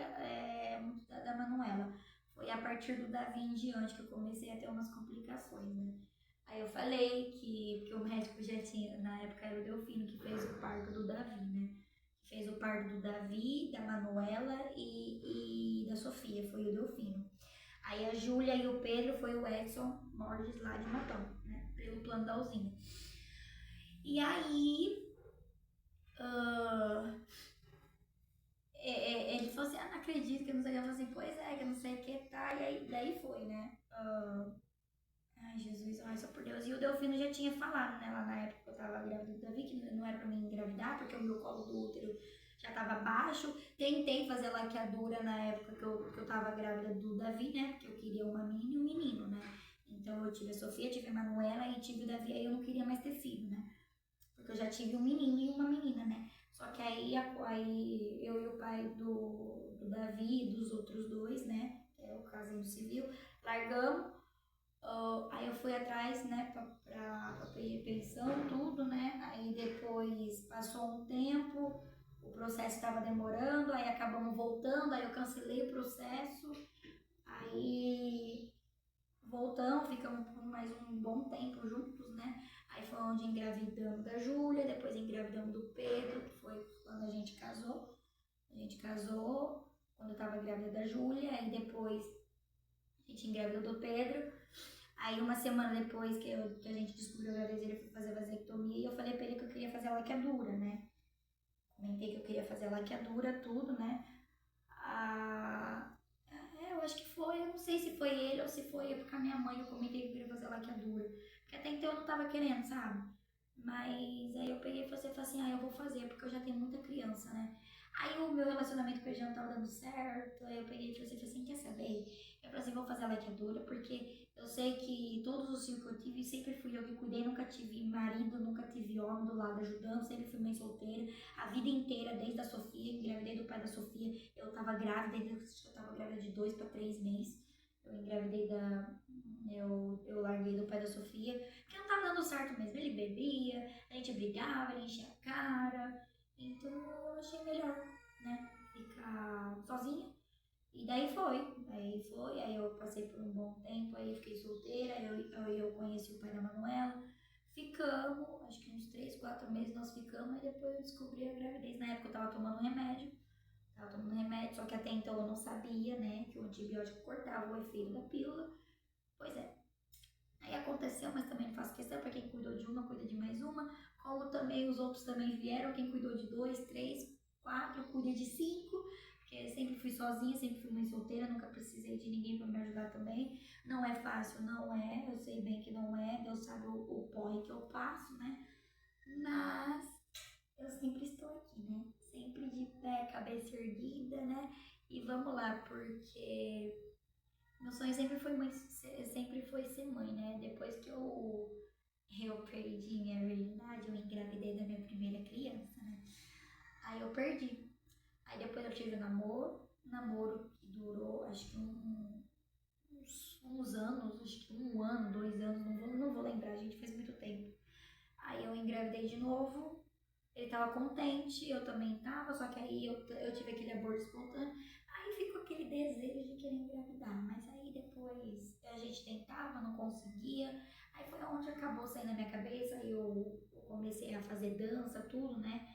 muito da Manuela. Foi a partir do Davi em diante que eu comecei a ter umas complicações, né? Aí eu falei que o médico já tinha, na época era o Delfino que fez o parto do Davi, né? Fez o parto do Davi, da Manuela e da Sofia, foi o Delfino. Aí a Júlia e o Pedro foi o Edson Borges lá de Matão, né? Pelo plano da usina. E aí, ah, ele falou assim, ah, não acredito, que eu não sei o que. Eu falei assim, pois é, que eu não sei o que tá. E aí, daí foi, né? Ai, Jesus, ai, só por Deus. E o Delfino já tinha falado, né, lá na época que eu tava grávida do Davi, que não era pra mim engravidar, porque o meu colo do útero já tava baixo. Tentei fazer laqueadura na época que eu tava grávida do Davi, né, porque eu queria uma menina e um menino, né. Então eu tive a Sofia, tive a Manuela e tive o Davi, aí eu não queria mais ter filho, né. Porque eu já tive um menino e uma menina, né. Só que aí eu e o pai do Davi e dos outros 2, né, que é o casinho civil, largamos. Aí eu fui atrás, né, pra pedir pensão, tudo, né? Aí depois passou um tempo, o processo estava demorando, aí acabamos voltando, aí eu cancelei o processo, aí voltamos, ficamos por mais um bom tempo juntos, né? Aí foi onde engravidamos da Júlia, depois engravidamos do Pedro, que foi quando a gente casou. A gente casou quando eu tava grávida da Júlia, aí depois a gente engravidou do Pedro. Aí 1 semana depois que a gente descobriu a gravidez, ele foi fazer vasectomia e eu falei pra ele que eu queria fazer a laqueadura, né? Comentei que eu queria fazer a laqueadura, tudo, né? Ah, eu acho que foi, eu não sei se foi ele ou se foi com a minha mãe, eu comentei que eu queria fazer a laqueadura. Porque até então eu não tava querendo, sabe? Mas aí eu peguei e falei assim, ah, eu vou fazer, porque eu já tenho muita criança, né? Aí o meu relacionamento com ele já não tava dando certo, aí eu peguei e falei assim, quer saber? Eu falei assim, vou fazer a laqueadura, porque Eu sei que todos os filhos que eu tive, sempre fui eu que cuidei, nunca tive marido, nunca tive homem do lado ajudando, sempre fui mãe solteira, a vida inteira, desde a Sofia, engravidei do pai da Sofia, eu tava grávida, desde que eu tava grávida de 2 para 3 meses, eu engravidei da... Eu larguei do pai da Sofia, porque não tava dando certo mesmo, ele bebia, a gente brigava, ele enchia a cara, então eu achei melhor, né, ficar sozinha. E aí eu passei por um bom tempo, aí eu fiquei solteira, eu conheci o pai da Manuela, ficamos, acho que uns 3, 4 meses nós ficamos, aí depois eu descobri a gravidez. Na época eu tava tomando remédio, só que até então eu não sabia, né, que o antibiótico cortava o efeito da pílula. Pois é, aí aconteceu, mas também não faço questão, para quem cuidou de uma, cuida de mais uma, como também os outros também vieram, quem cuidou de 2, 3, 4, cuida de 5, porque sempre fui sozinha, sempre fui mãe solteira, nunca precisei de ninguém para me ajudar também. Não é fácil, não é, eu sei bem que não é, Deus sabe o porre que eu passo, né? Mas eu sempre estou aqui, né? Sempre de pé, cabeça erguida, né? E vamos lá, porque meu sonho sempre foi ser mãe, né? Depois que eu perdi minha virgindade, eu engravidei da minha primeira criança, né? Aí eu perdi. Aí depois eu tive namoro que durou acho que uns anos, acho que 1 ano, 2 anos, não vou lembrar, gente, faz muito tempo. Aí eu engravidei de novo, ele tava contente, eu também tava, só que aí eu tive aquele aborto espontâneo, aí ficou aquele desejo de querer engravidar, mas aí depois a gente tentava, não conseguia, aí foi onde acabou saindo na minha cabeça, aí eu comecei a fazer dança, tudo, né?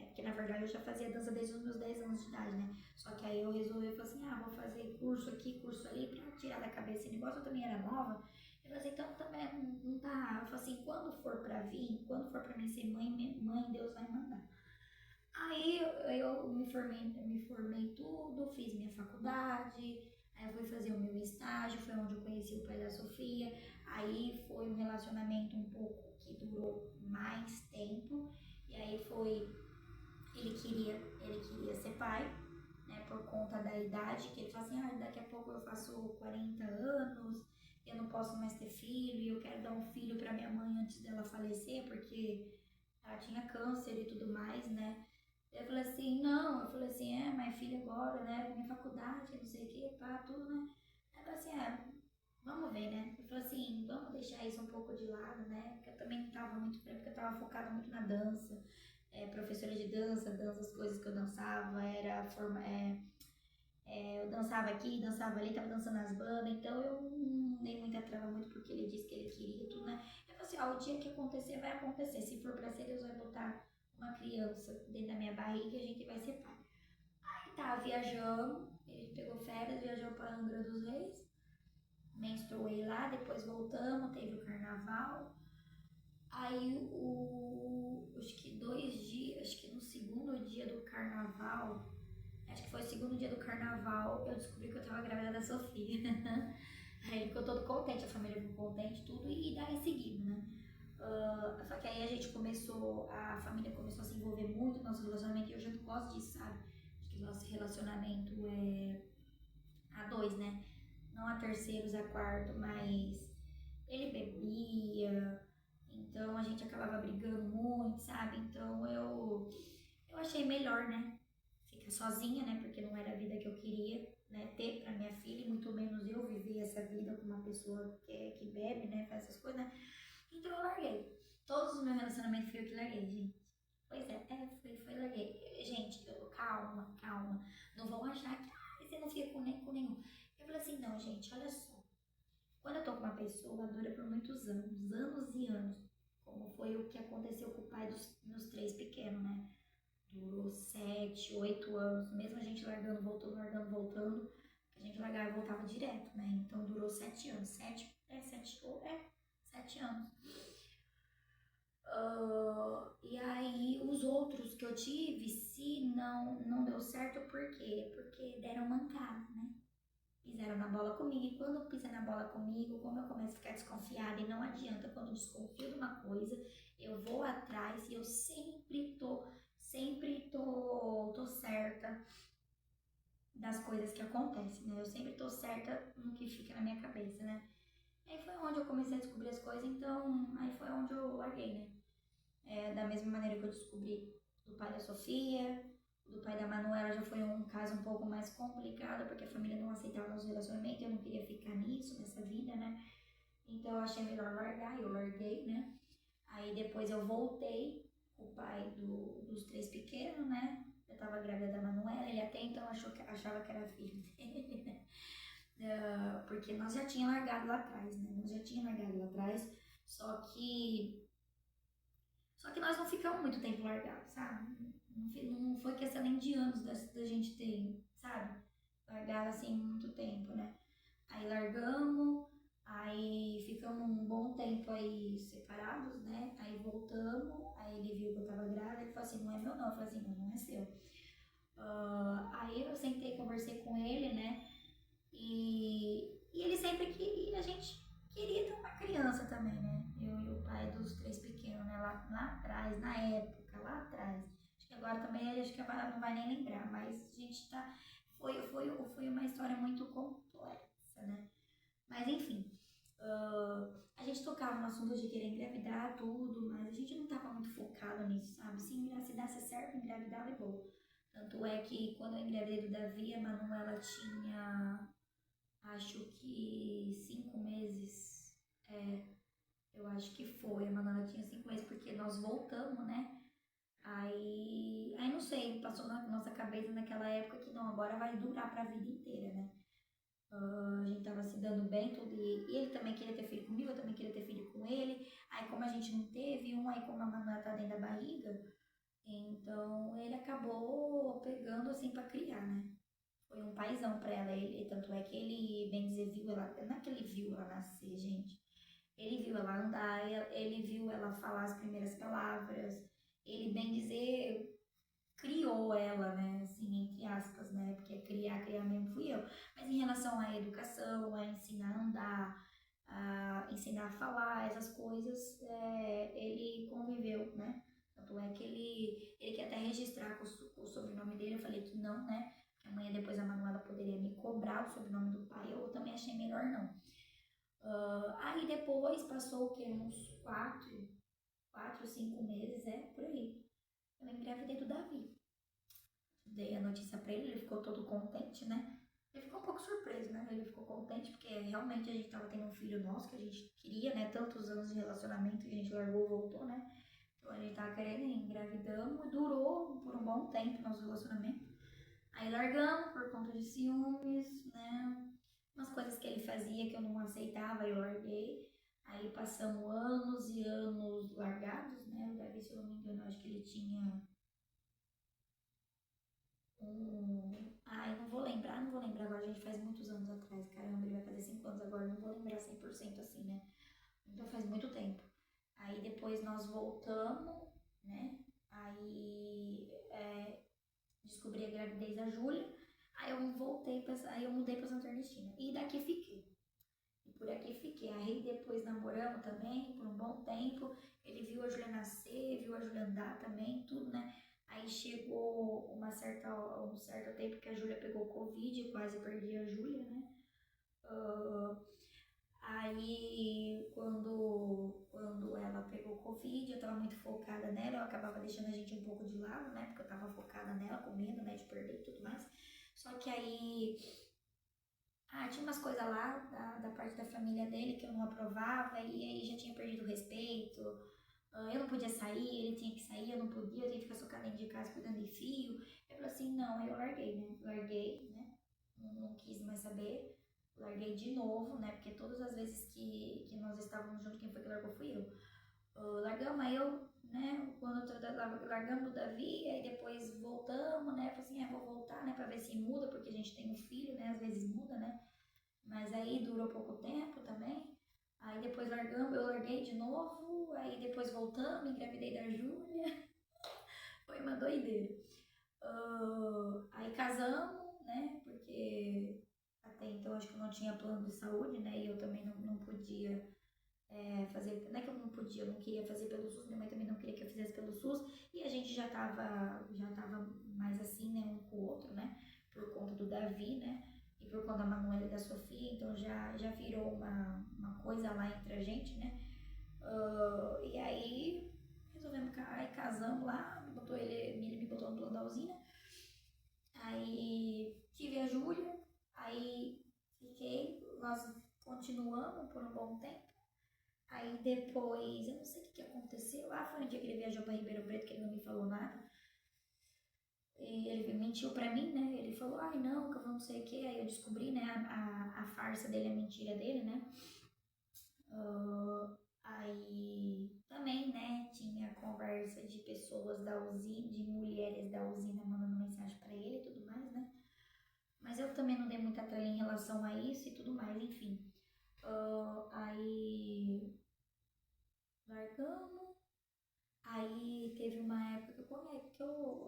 Porque na verdade eu já fazia dança desde os meus 10 anos de idade, né? Só que aí eu resolvi, falar assim, vou fazer curso aqui, curso ali, pra tirar da cabeça esse negócio, eu também era nova, eu falei assim, então também não tá. Eu falei assim, quando for pra vir, quando for pra mim ser mãe, Deus vai mandar. Aí eu me formei tudo, fiz minha faculdade, aí eu fui fazer o meu estágio, foi onde eu conheci o pai da Sofia. Aí foi um relacionamento um pouco que durou mais tempo. E aí foi, ele queria ser pai, né, por conta da idade, que ele falou assim, daqui a pouco eu faço 40 anos, eu não posso mais ter filho, e eu quero dar um filho para minha mãe antes dela falecer, porque ela tinha câncer e tudo mais, né. Eu falei assim, não, eu falei assim, minha filha agora, né, minha faculdade, não sei o que, pá, tudo, né. Eu falei assim, vamos ver, né. Eu falei assim, vamos deixar isso um pouco de lado, né, porque eu também não tava muito bem, porque eu tava focada muito na dança, professora de dança, as coisas que eu dançava, eu dançava aqui, dançava ali, tava dançando nas bandas, então eu não dei muita trava muito porque ele disse que ele queria tudo, né. Eu falei assim, o dia que acontecer, vai acontecer, se for pra ser, Deus vai botar uma criança dentro da minha barriga e a gente vai ser pai. Aí tá, viajamos, ele pegou férias, viajou pra Angra dos Reis, menstruei lá, depois voltamos, teve o carnaval. Aí acho que 2 dias, acho que no segundo dia do carnaval, acho que foi o segundo dia do carnaval, eu descobri que eu tava grávida da Sofia. Aí ele ficou todo contente, a família ficou contente, tudo, e daí seguindo, né? Só que aí a família começou a se envolver muito no nosso relacionamento, e eu já não gosto disso, sabe? Acho que nosso relacionamento é a dois, né? Não a terceiros, a quarto, mas ele bebia, então a gente acabava brigando muito, sabe? Então eu achei melhor, né? Ficar sozinha, né? Porque não era a vida que eu queria, né? Ter pra minha filha, e muito menos eu viver essa vida com uma pessoa que bebe, né? Faz essas coisas, né? Então eu larguei. Todos os meus relacionamentos fui eu que larguei, gente. Pois foi, larguei. Gente, calma, calma. Não vão achar que você não fica com nenhum. Eu falei assim, não, gente, olha só. Quando eu tô com uma pessoa, dura por muitos anos, anos e anos. Como foi o que aconteceu com o pai dos meus 3 pequenos, né? Durou 7, 8 anos, mesmo a gente largando, voltando, largando, voltando, a gente largava e voltava direto, né? Então durou 7 anos, 7 anos. E aí os outros que eu tive, se não deu certo, por quê? Porque deram mancada, né? Pisaram na bola comigo, e quando pisa na bola comigo, como eu começo a ficar desconfiada, e não adianta, quando eu desconfio de uma coisa, eu vou atrás e eu sempre tô certa das coisas que acontecem, né? Eu sempre tô certa no que fica na minha cabeça, né? Aí foi onde eu comecei a descobrir as coisas, então aí foi onde eu larguei, né? Da mesma maneira que eu descobri do pai da Sofia, do pai da Manuela já foi um caso um pouco mais complicado, porque a família não aceitava nosso relacionamento, eu não queria ficar nisso, nessa vida, né? Então eu achei melhor largar, eu larguei, né? Aí depois eu voltei, o pai dos três pequenos, né? Eu tava grávida da Manuela, ele até então achava que era filho dele, né? Porque nós já tínhamos largado lá atrás, né? Nós já tínhamos largado lá atrás, só que nós não ficamos muito tempo largados, sabe? Não foi questão nem de anos da gente ter, sabe? Largado assim muito tempo, né? Aí largamos, aí ficamos um bom tempo aí separados, né? Aí voltamos, aí ele viu que eu tava grávida, ele falou assim, não é meu não. Eu falei assim, não é seu. Aí eu sentei, conversei com ele, né? E ele sempre queria, a gente queria ter uma criança também, né? Eu e o pai dos três pequenos, né? Lá atrás, na época, lá atrás. Acho que agora também, acho que ela não vai nem lembrar, mas a gente tá. Foi uma história muito complexa, né? Mas enfim, a gente tocava no assunto de querer engravidar, tudo, mas a gente não tava muito focado nisso, sabe? Se desse certo, engravidava e boa. Tanto é que quando eu engravidei do Davi, a Manuela tinha, acho que 5 meses. Eu acho que foi. A Manuela tinha 5 meses, porque nós voltamos, né? Aí não sei, passou na nossa cabeça naquela época que não, agora vai durar pra vida inteira, né? A gente tava se dando bem, tudo, e ele também queria ter filho comigo, eu também queria ter filho com ele. Aí como a gente não teve aí como a Manuela tá dentro da barriga, então ele acabou pegando assim pra criar, né? Foi um paizão pra ela, tanto é que ele, bem dizer, viu ela, não é que ele viu ela nascer, gente. Ele viu ela andar, ele viu ela falar as primeiras palavras, ele, bem dizer, criou ela, né, assim, entre aspas, né, porque criar mesmo fui eu. Mas em relação à educação, a ensinar a andar, a ensinar a falar, essas coisas, ele conviveu, né. Tanto é que ele quer até registrar com o sobrenome dele, eu falei que não, né, porque amanhã depois a Manuela poderia me cobrar o sobrenome do pai, eu também achei melhor não. Aí depois passou o quê? Uns 5 meses, por aí. Eu engravidei do Davi. Dei a notícia pra ele, ele ficou todo contente, né? Ele ficou um pouco surpreso, né? Ele ficou contente porque realmente a gente tava tendo um filho nosso que a gente queria, né? Tantos anos de relacionamento que a gente largou e voltou, né? Então a gente tava querendo, engravidamos e durou por um bom tempo nosso relacionamento. Aí largamos por conta de ciúmes, né? Umas coisas que ele fazia que eu não aceitava, eu larguei. Aí passamos anos e anos largados, né? O Davi, se eu não me engano, acho que ele tinha Ai, não vou lembrar agora, a gente faz muitos anos atrás. Caramba, ele vai fazer 5 anos agora, não vou lembrar 100% assim, né? Então faz muito tempo. Aí depois nós voltamos, né? Aí descobri a gravidez da Júlia. Aí eu mudei pra Santa Ernestina. E daqui fiquei. E por aqui fiquei. Aí depois namoramos também por um bom tempo. Ele viu a Júlia nascer, viu a Júlia andar também, tudo, né? Aí chegou um certo tempo que a Júlia pegou Covid, quase perdi a Júlia, né? Aí quando ela pegou Covid, eu tava muito focada nela, eu acabava deixando a gente um pouco de lado, né? Porque eu tava focada nela, com medo, né, de perder e tudo mais. Só que aí tinha umas coisas lá da parte da família dele que eu não aprovava, e aí já tinha perdido o respeito. Eu não podia sair, ele tinha que sair, eu não podia, eu tinha que ficar socada dentro de casa cuidando de fio. Eu falei assim, não, aí eu larguei, né? Larguei, né? Não quis mais saber. Larguei de novo, né? Porque todas as vezes que nós estávamos juntos, quem foi que largou fui eu. Largamos, aí eu, né? Largamos o Davi, aí depois voltamos, né? Falei assim, vou voltar, né? Pra ver se muda, porque a gente tem um filho, né? Às vezes muda, né? Mas aí durou pouco tempo também. Aí depois eu larguei de novo, aí depois voltamos, engravidei da Júlia. Foi uma doideira. Aí casamos, né? Porque até então acho que eu não tinha plano de saúde, né? E eu também não podia fazer. Não é que eu não podia, eu não queria fazer pelo SUS, minha mãe também não queria que eu fizesse pelo SUS. E a gente já tava mais assim, né? Um com o outro, né? Por conta do Davi, né? E por conta da Manuela e da Sofia, então já virou uma coisa lá entre a gente, né? E aí resolvemos, aí casamos lá, ele me botou no plano da usina. Aí tive a Júlia, aí fiquei, nós continuamos por um bom tempo. Aí depois, eu não sei o que aconteceu. Foi um dia que ele viajou para Ribeirão Preto, que ele não me falou nada. E ele mentiu pra mim, né? Ele falou, ai não, que eu não sei o que. Aí eu descobri, né, a farsa dele, a mentira dele, né? Aí também, né, tinha conversa de pessoas da usina, de mulheres da usina mandando mensagem pra ele e tudo mais, né? Mas eu também não dei muita trela em relação a isso e tudo mais, enfim. Aí largamos. Aí teve uma época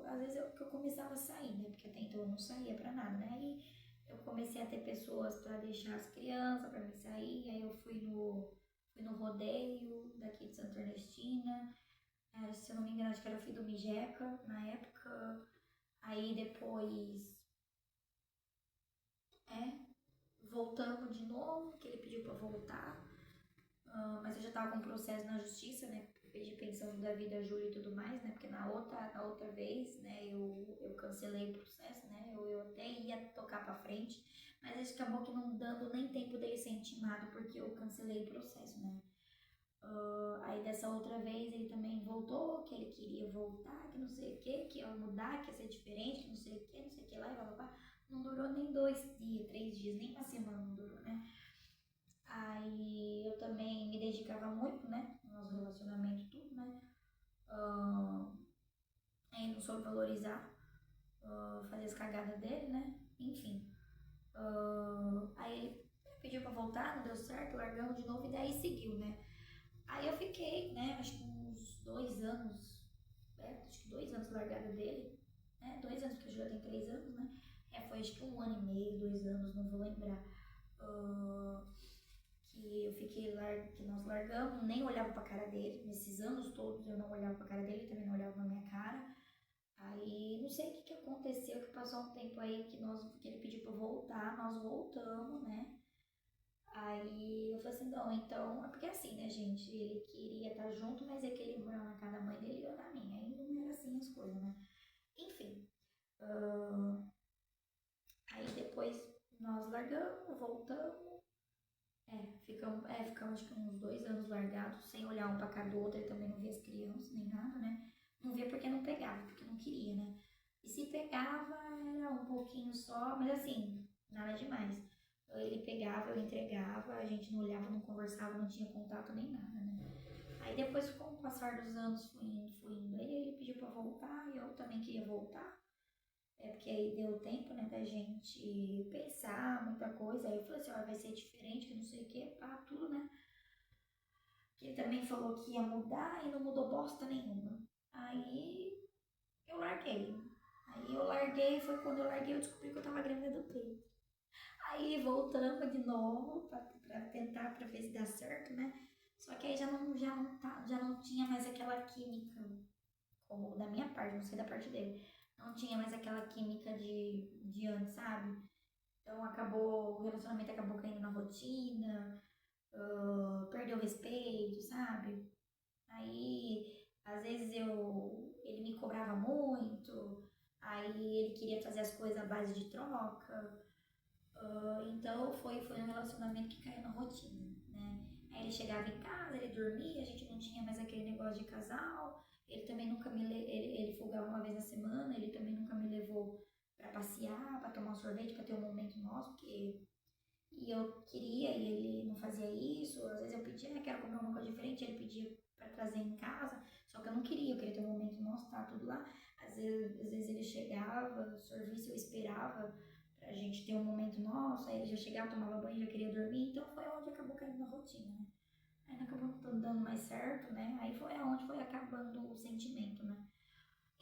às vezes que eu começava a sair, né? Porque até então eu não saía pra nada, né? Aí eu comecei a ter pessoas pra deixar as crianças, pra me sair. Aí eu fui no rodeio daqui de Santa Ernestina. Se eu não me engano, acho que era o filho do Mijeca na época. Aí depois, voltamos de novo, que ele pediu pra voltar. Mas eu já tava com um processo na justiça, né? Pedi pensão da vida Júlia e tudo mais, né? Porque na outra vez, né, eu cancelei o processo, né? Eu até ia tocar pra frente, mas acho que acabou que não dando nem tempo dele ser intimado, porque eu cancelei o processo, né? Aí dessa outra vez ele também voltou, que ele queria voltar, que não sei o que ia mudar, que ia ser diferente, que não sei o que, não sei o que lá, e blá blá blá. Não durou nem 2 dias, 3 dias, nem uma semana não durou, né? Aí eu também me dedicava muito, né? No nosso relacionamento, tudo, né? Aí não soube valorizar, fazer as cagadas dele, né? Enfim. Aí ele pediu pra voltar, não deu certo, largamos de novo e daí seguiu, né? Aí eu fiquei, né? Acho que uns 2 anos, acho que 2 anos largada dele, né? 2 anos, porque eu já tenho 3 anos, né? Foi acho que 1 ano e meio, 2 anos, não vou lembrar. Que eu fiquei que nós largamos, nem olhava pra cara dele. Nesses anos todos eu não olhava pra cara dele, também não olhava na minha cara. Aí não sei o que aconteceu, que passou um tempo aí que ele pediu pra eu voltar, nós voltamos, né? Aí eu falei assim, não, então, é porque assim, né, gente, ele queria estar junto, mas é que ele morava na casa da mãe dele e eu na minha, aí não era assim as coisas, né? Enfim, aí depois nós largamos, voltamos, ficamos acho que uns 2 anos largados, sem olhar um pra cara do outro, ele também não via as crianças, nem nada, né? Não via porque não pegava, porque não queria, né? E se pegava, era um pouquinho só, mas assim, nada demais. Ele pegava, eu entregava, a gente não olhava, não conversava, não tinha contato nem nada, né? Aí depois, com o passar dos anos, fui indo. Aí ele pediu pra voltar, e eu também queria voltar. Porque aí deu tempo, né, da gente pensar muita coisa. Aí eu falei assim, ó, vai ser diferente, que não sei o que, pá, tudo, né? Que ele também falou que ia mudar e não mudou bosta nenhuma. Aí eu larguei. Foi quando eu larguei, eu descobri que eu tava grávida do Pedro. Aí voltamos de novo pra tentar, pra ver se dá certo, né? Só que aí já não tinha mais aquela química, como da minha parte, não sei da parte dele. Não tinha mais aquela química de antes, sabe? Então o relacionamento acabou caindo na rotina, perdeu o respeito, sabe? Aí, às vezes ele me cobrava muito, aí ele queria fazer as coisas à base de troca. Então foi um relacionamento que caiu na rotina, né? Aí ele chegava em casa, ele dormia, a gente não tinha mais aquele negócio de casal. Ele também nunca ele folgava uma vez na semana, ele também nunca me levou pra passear, pra tomar um sorvete, pra ter um momento nosso, porque e eu queria e ele não fazia isso. Às vezes eu pedia, quero comer uma coisa diferente, ele pedia pra trazer em casa, só que eu queria ter um momento nosso, tá tudo lá. Às vezes ele chegava, serviço eu esperava pra gente ter um momento nosso, aí ele já chegava, tomava banho, já queria dormir, então foi onde acabou caindo na rotina, né? Aí não acabou não dando mais certo, né? Aí foi onde foi acabando o sentimento, né?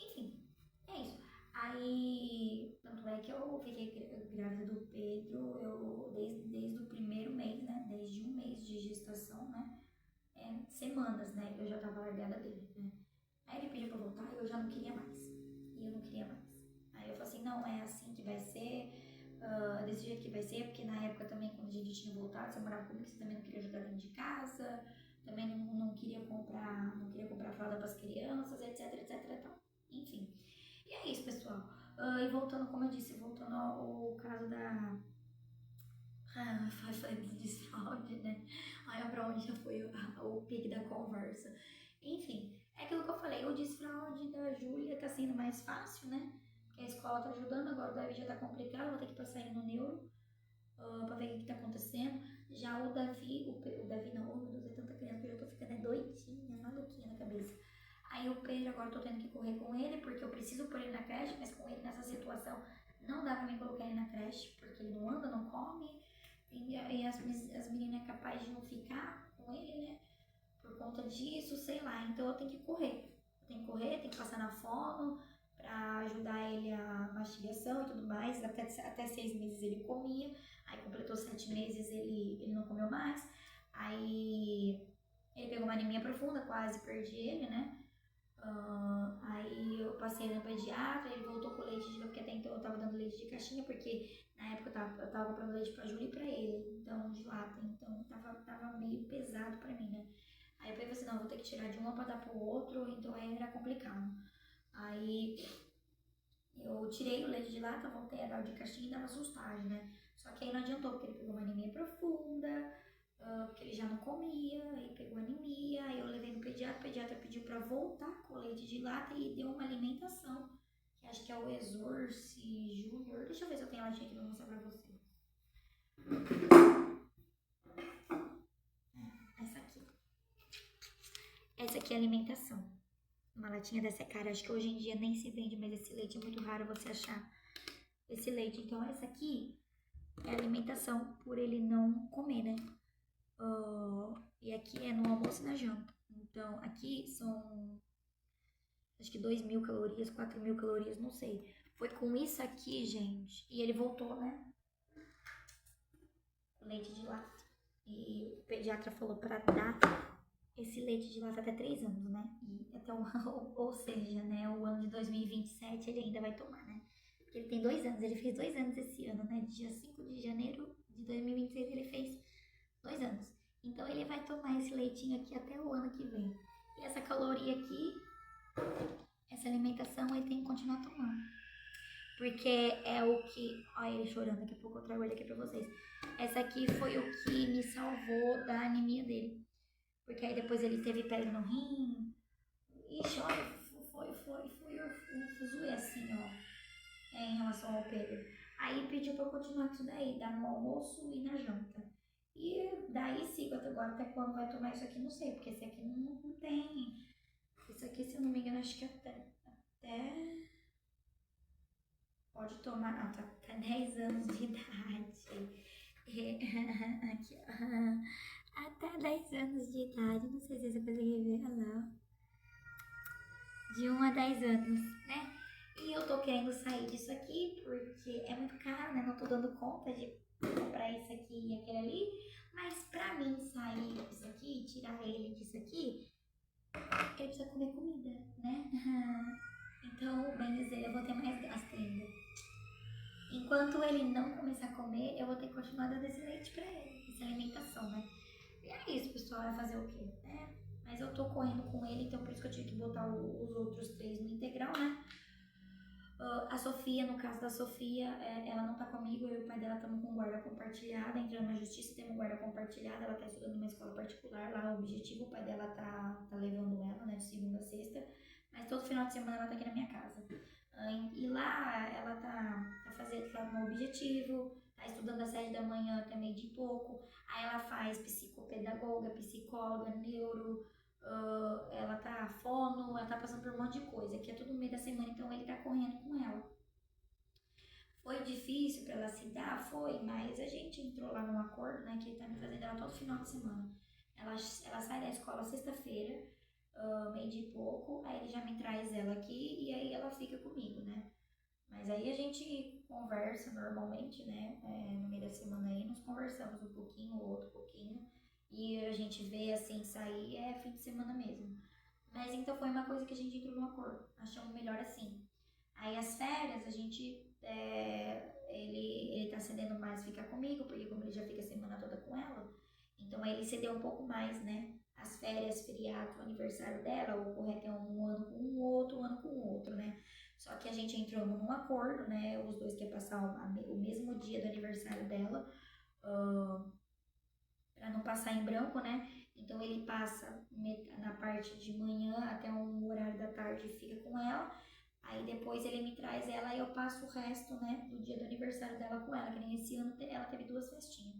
Enfim, é isso. Aí, tanto é que eu fiquei grávida do Pedro, desde o primeiro mês, né? Desde um mês de gestação, né? Semanas, né? Eu já tava largada dele, né? Aí ele pediu pra voltar e eu já não queria mais. E eu não queria mais. Aí eu falei assim, não, é assim que vai ser, desse desse jeito que vai ser, porque na época também, quando a gente tinha voltado, você morava comigo, você também não queria ajudar dentro de casa, também não queria comprar fralda para as crianças, etc, etc, etc. Enfim. E é isso, pessoal. E voltando, como eu disse, voltando ao caso da... foi do desfraude, né? Olha pra onde já foi o pique da conversa. Enfim, é aquilo que eu falei, o desfraude da Júlia tá sendo mais fácil, né? Porque a escola tá ajudando, agora o Davi já tá complicado, vou ter que passar ele no neuro pra ver o que tá acontecendo. Já o Davi, o Davi não, oh meu Deus, é tanta criança que eu já tô ficando doidinha, maluquinha na cabeça. Aí o Pedro, agora eu tô tendo que correr com ele, porque eu preciso pôr ele na creche, mas com ele nessa situação não dá pra mim colocar ele na creche, porque ele não anda, não come, e as meninas é capaz de não ficar com ele, né? Por conta disso, sei lá. Então eu tenho que correr. Tenho que passar na fono pra ajudar ele a mastigação e tudo mais. Até 6 meses ele comia. Aí completou 7 meses, ele não comeu mais. Aí ele pegou uma anemia profunda, quase perdi ele, né? Aí eu passei no pediatra, ele voltou com leite de leite, porque até então eu tava dando leite de caixinha, porque na época eu tava comprando leite pra Júlia e pra ele, então de lata, então tava meio pesado pra mim, né? Aí eu falei assim, não, vou ter que tirar de uma pra dar pro outro, então aí era complicado. Aí eu tirei o leite de lata, voltei a dar o de caixinha e dava sustagem, né? Só que aí não adiantou, porque ele pegou uma anemia profunda, porque ele já não comia, aí pegou anemia, aí eu levei no pediatra, o pediatra pediu pra voltar com o leite de lata e deu uma alimentação, que acho que é o Exorce Júnior. Deixa eu ver se eu tenho a latinha aqui pra mostrar pra você. Essa aqui. Essa aqui é a alimentação. Uma latinha dessa cara, acho que hoje em dia nem se vende, mas esse leite é muito raro você achar esse leite. Então essa aqui é a alimentação por ele não comer, né? E aqui é no almoço e na janta. Então aqui são acho que 2.000 calorias, 4.000 calorias, não sei. Foi com isso aqui, gente. E ele voltou, né? O leite de lata. E o pediatra falou pra dar esse leite de lata até 3 anos, né? E até ou seja, né? O ano de 2027 ele ainda vai tomar, né? Porque ele tem 2 anos, ele fez 2 anos esse ano, né? Dia 5 de janeiro de 2026 ele fez 2 anos. Então ele vai tomar esse leitinho aqui até o ano que vem. E essa caloria aqui, essa alimentação ele tem que continuar tomando. Porque é o que... Olha ele chorando, daqui a pouco eu trago ele aqui pra vocês. Essa aqui foi o que me salvou da anemia dele. Porque aí depois ele teve pedra no rim. Ixi, olha, foi um fuzuê assim, ó, em relação ao Pedro. Aí pediu pra eu continuar com isso daí, dar no almoço e na janta. E daí sigo até quando vai tomar isso aqui, não sei, porque esse aqui não tem. Isso aqui, se eu não me engano, acho que até pode tomar, tá 10 anos de idade. Aqui, ó. Até 10 anos de idade, não sei se você consegue ver, olha lá, de 1 a 10 anos, né? E eu tô querendo sair disso aqui porque é muito caro, né? Não tô dando conta de comprar isso aqui e aquele ali. Mas pra mim sair disso aqui, tirar ele disso aqui, ele precisa comer comida, né? Então, bem dizer, eu vou ter mais gasto ainda. Enquanto ele não começar a comer, eu vou ter que continuar dando esse leite pra ele, essa alimentação, né? E é isso, pessoal, vai fazer o quê? Mas eu tô correndo com ele, então por isso que eu tive que botar os outros 3 no integral, né? A Sofia, no caso da Sofia, ela não tá comigo, eu e o pai dela estamos com guarda compartilhada, entrando na justiça, temos guarda compartilhada, ela tá estudando numa escola particular, lá o objetivo, o pai dela tá levando ela, né, de segunda a sexta, mas todo final de semana ela tá aqui na minha casa. E lá ela tá fazendo no objetivo, tá estudando das 7 da manhã até meio de pouco, aí ela faz psicopedagoga, psicóloga, neuro, ela tá fono, ela tá passando por um monte de coisa, que é tudo no meio da semana, então ele tá correndo com ela. Foi difícil pra ela se dar? Foi, mas a gente entrou lá num acordo, né, que ele tá me fazendo ela todo final de semana. Ela sai da escola sexta-feira, meio de pouco, aí ele já me traz ela aqui e aí ela fica comigo, né. Mas aí a gente conversa normalmente, né, no meio da semana aí nós conversamos um pouquinho, o outro pouquinho, e a gente vê assim, sair fim de semana mesmo. Mas então foi uma coisa que a gente entrou no acordo, achamos melhor assim. Aí as férias a gente, ele tá cedendo mais ficar comigo, porque como ele já fica a semana toda com ela, então aí ele cedeu um pouco mais, né? As férias, feriado, aniversário dela, o correto é um ano com um outro, um ano com o outro, né? Só que a gente entrou num acordo, né? Os dois querem passar o mesmo dia do aniversário dela, para não passar em branco, né? Então ele passa na parte de manhã até um horário da tarde e fica com ela. Aí depois ele me traz ela e eu passo o resto, né, do dia do aniversário dela com ela, que nem esse ano ela teve 2 festinhas.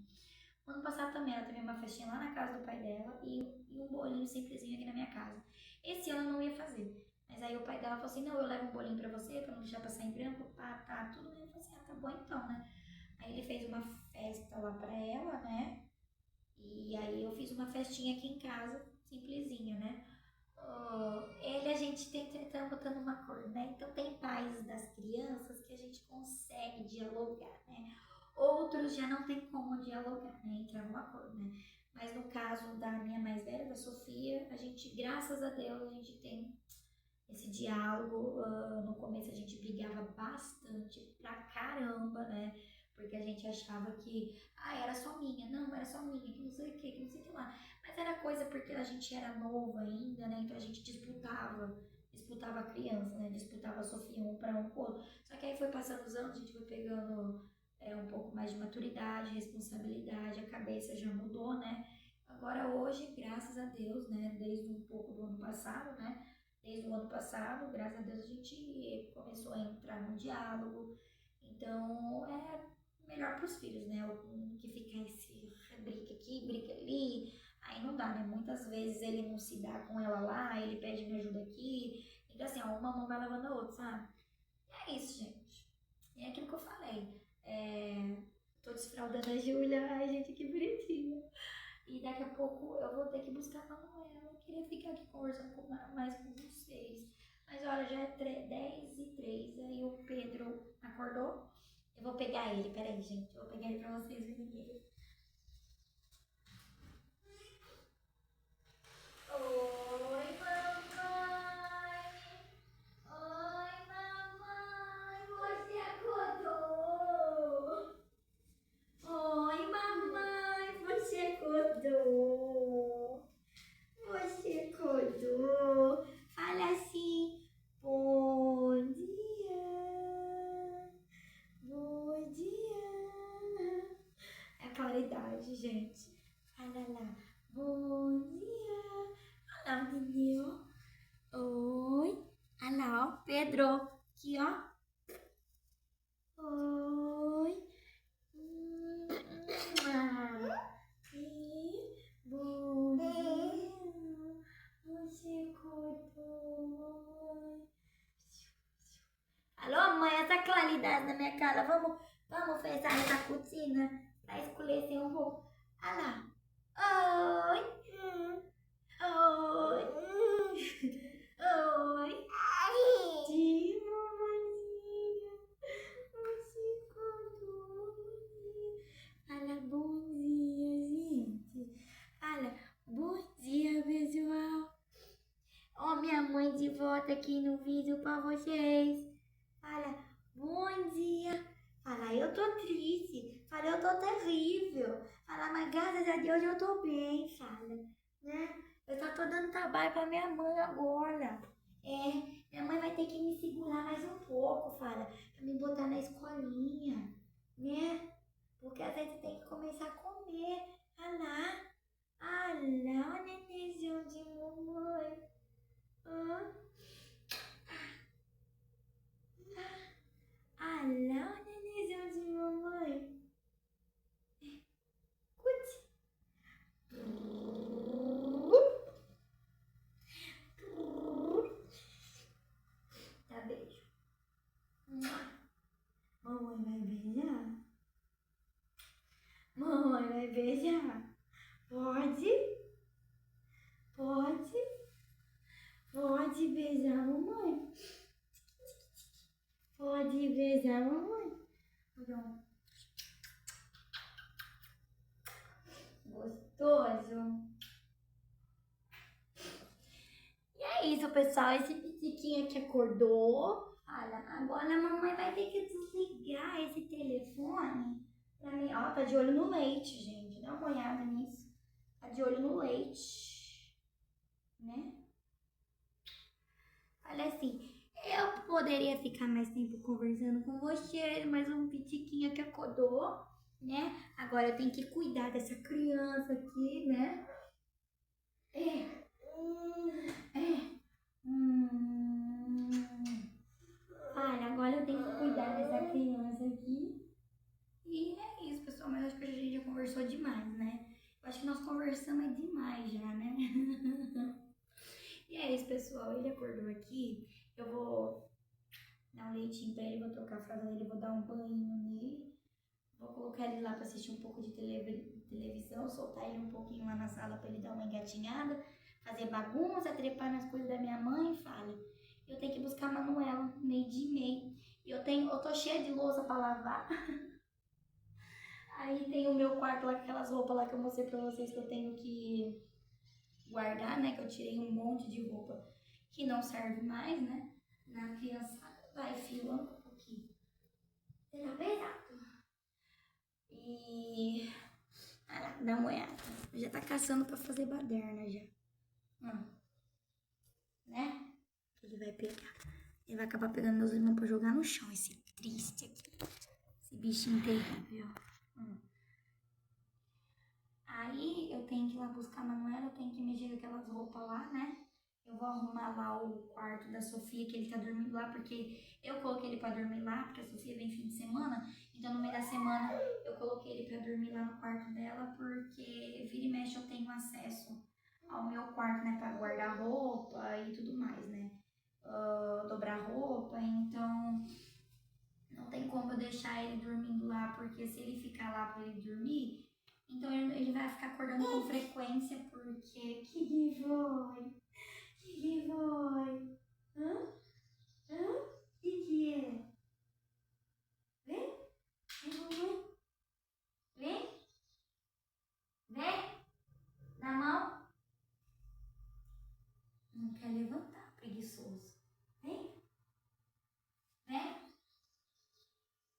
Ano passado também ela teve uma festinha lá na casa do pai dela e um bolinho simplesinho aqui na minha casa. Esse ano eu não ia fazer. Mas aí o pai dela falou assim, não, eu levo um bolinho pra você, pra não deixar passar em branco, pá, tá, tudo bem. Eu falei assim, ah, tá bom então, né? Aí ele fez uma festa lá pra ela, né? E aí eu fiz uma festinha aqui em casa, simplesinha, né? A gente tá botando uma cor, né? Então tem pais das crianças que a gente consegue dialogar, né? Outros já não tem como dialogar, né? Entrar numa cor, né? Mas no caso da minha mais velha, da Sofia, a gente, graças a Deus, a gente tem esse diálogo. No começo a gente brigava bastante pra caramba, né? Porque a gente achava que, era só minha, não, era só minha, que não sei o que não sei o que lá. Mas era coisa porque a gente era novo ainda, né? Então a gente disputava a criança, né? Disputava a Sofia um para um com o outro. Só que aí foi passando os anos, a gente foi pegando um pouco mais de maturidade, responsabilidade, a cabeça já mudou, né? Agora hoje, graças a Deus, né? Desde um pouco do ano passado, né? Desde o ano passado, graças a Deus, a gente começou a entrar no diálogo. Então, é melhor para os filhos, né? O que fica esse briga aqui, briga ali, aí não dá, né? Muitas vezes ele não se dá com ela lá, ele pede me ajuda aqui. Então, assim, ó, uma mão vai lavando a outra, sabe? E é isso, gente. É aquilo que eu falei. Tô desfraldando a Júlia. Ai, gente, que bonitinha. E daqui a pouco eu vou ter que buscar a Manuela. Eu queria ficar aqui conversando mais com vocês. Mas olha, já é 10h03, aí o Pedro acordou. Eu vou pegar ele, peraí, gente. Eu vou pegar ele pra vocês verem ele. Oi, mamãe. Oi, mamãe. Você acordou? Oi, mamãe. Você acordou? Você acordou? Fala assim. Bom dia. Bom dia. É a claridade, gente. Fala lá. Bom dia. Olha lá o Nenê, ó. Oi. Olha lá, ó. Pedro. Aqui, ó. Oi. Bom dia. Você acordou. Alô, mãe, essa claridade na minha cara. Vamos fechar essa cortina pra escurecer um pouco. Olha lá. Oi. Oi. Oi. Sim, mamãezinha. Você acordou. Fala bom dia, gente. Fala bom dia, pessoal. Ó, minha mãe de volta aqui no vídeo pra vocês. Fala, bom dia. Fala, eu tô triste. Fala, eu tô terrível. Fala, mas graças a Deus eu tô bem, fala, né? Eu só tô dando trabalho pra minha mãe agora. Minha mãe vai ter que me segurar mais um pouco, fala, pra me botar na escolinha, né? Porque às vezes tem que começar a comer. Ah lá, o nenenzinho de mamãe. Ah lá, o nenenzinho de mamãe. Cuti. Dá beijo. Mamãe vai beijar? Mamãe vai beijar? Pode? Pode? Pode beijar a mamãe? Pode beijar a mamãe? Gostoso. E é isso, pessoal. Esse pitiquinho aqui acordou. Olha, agora a mamãe vai ter que desligar esse telefone pra mim. ela tá de olho no leite, gente. Dá uma olhada nisso. Tá de olho no leite, né? Olha assim, eu poderia ficar mais tempo conversando com você, mas um pitiquinho que acordou, né? Agora eu tenho que cuidar dessa criança aqui, né? É. Olha, agora eu tenho que cuidar dessa criança aqui. E é isso, pessoal. Mas acho que a gente já conversou demais, né? Eu acho que nós conversamos demais já, né? E é isso, pessoal. Ele acordou aqui. Eu vou dar um leitinho pra ele, vou trocar a fralda dele, vou dar um banho nele. Vou colocar ele lá pra assistir um pouco de televisão, soltar ele um pouquinho lá na sala pra ele dar uma engatinhada, fazer bagunça, trepar nas coisas da minha mãe. Fala, eu tenho que buscar a Manuela, 12:30. E eu tô cheia de louça pra lavar. Aí tem o meu quarto lá, com aquelas roupas lá que eu mostrei pra vocês que eu tenho que guardar, né? Que eu tirei um monte de roupa que não serve mais, né? Na criançada. Vai, filho, anda um pouquinho. Será pesado. E... Ah, lá, dá uma olhada. Já tá caçando pra fazer baderna já. Né? Ele vai pegar. Ele vai acabar pegando meus limões pra jogar no chão. Esse triste aqui. Esse bichinho terrível. Aí eu tenho que ir lá buscar a Manuela, eu tenho que mexer com aquelas roupas lá, né? Eu vou arrumar lá o quarto da Sofia, que ele tá dormindo lá, porque eu coloquei ele pra dormir lá, porque a Sofia vem fim de semana. Então no meio da semana eu coloquei ele pra dormir lá no quarto dela, porque vira e mexe eu tenho acesso ao meu quarto, né? Pra guardar roupa e tudo mais, né? Dobrar roupa, então não tem como eu deixar ele dormindo lá, porque se ele ficar lá pra ele dormir, então ele vai ficar acordando com frequência, porque... Que foi? Que foi? Hã? Hã? Que é? Vem? Vem, mamãe. Vem? Vem? Na mão? Não quer levantar, preguiçoso. Vem? Vem?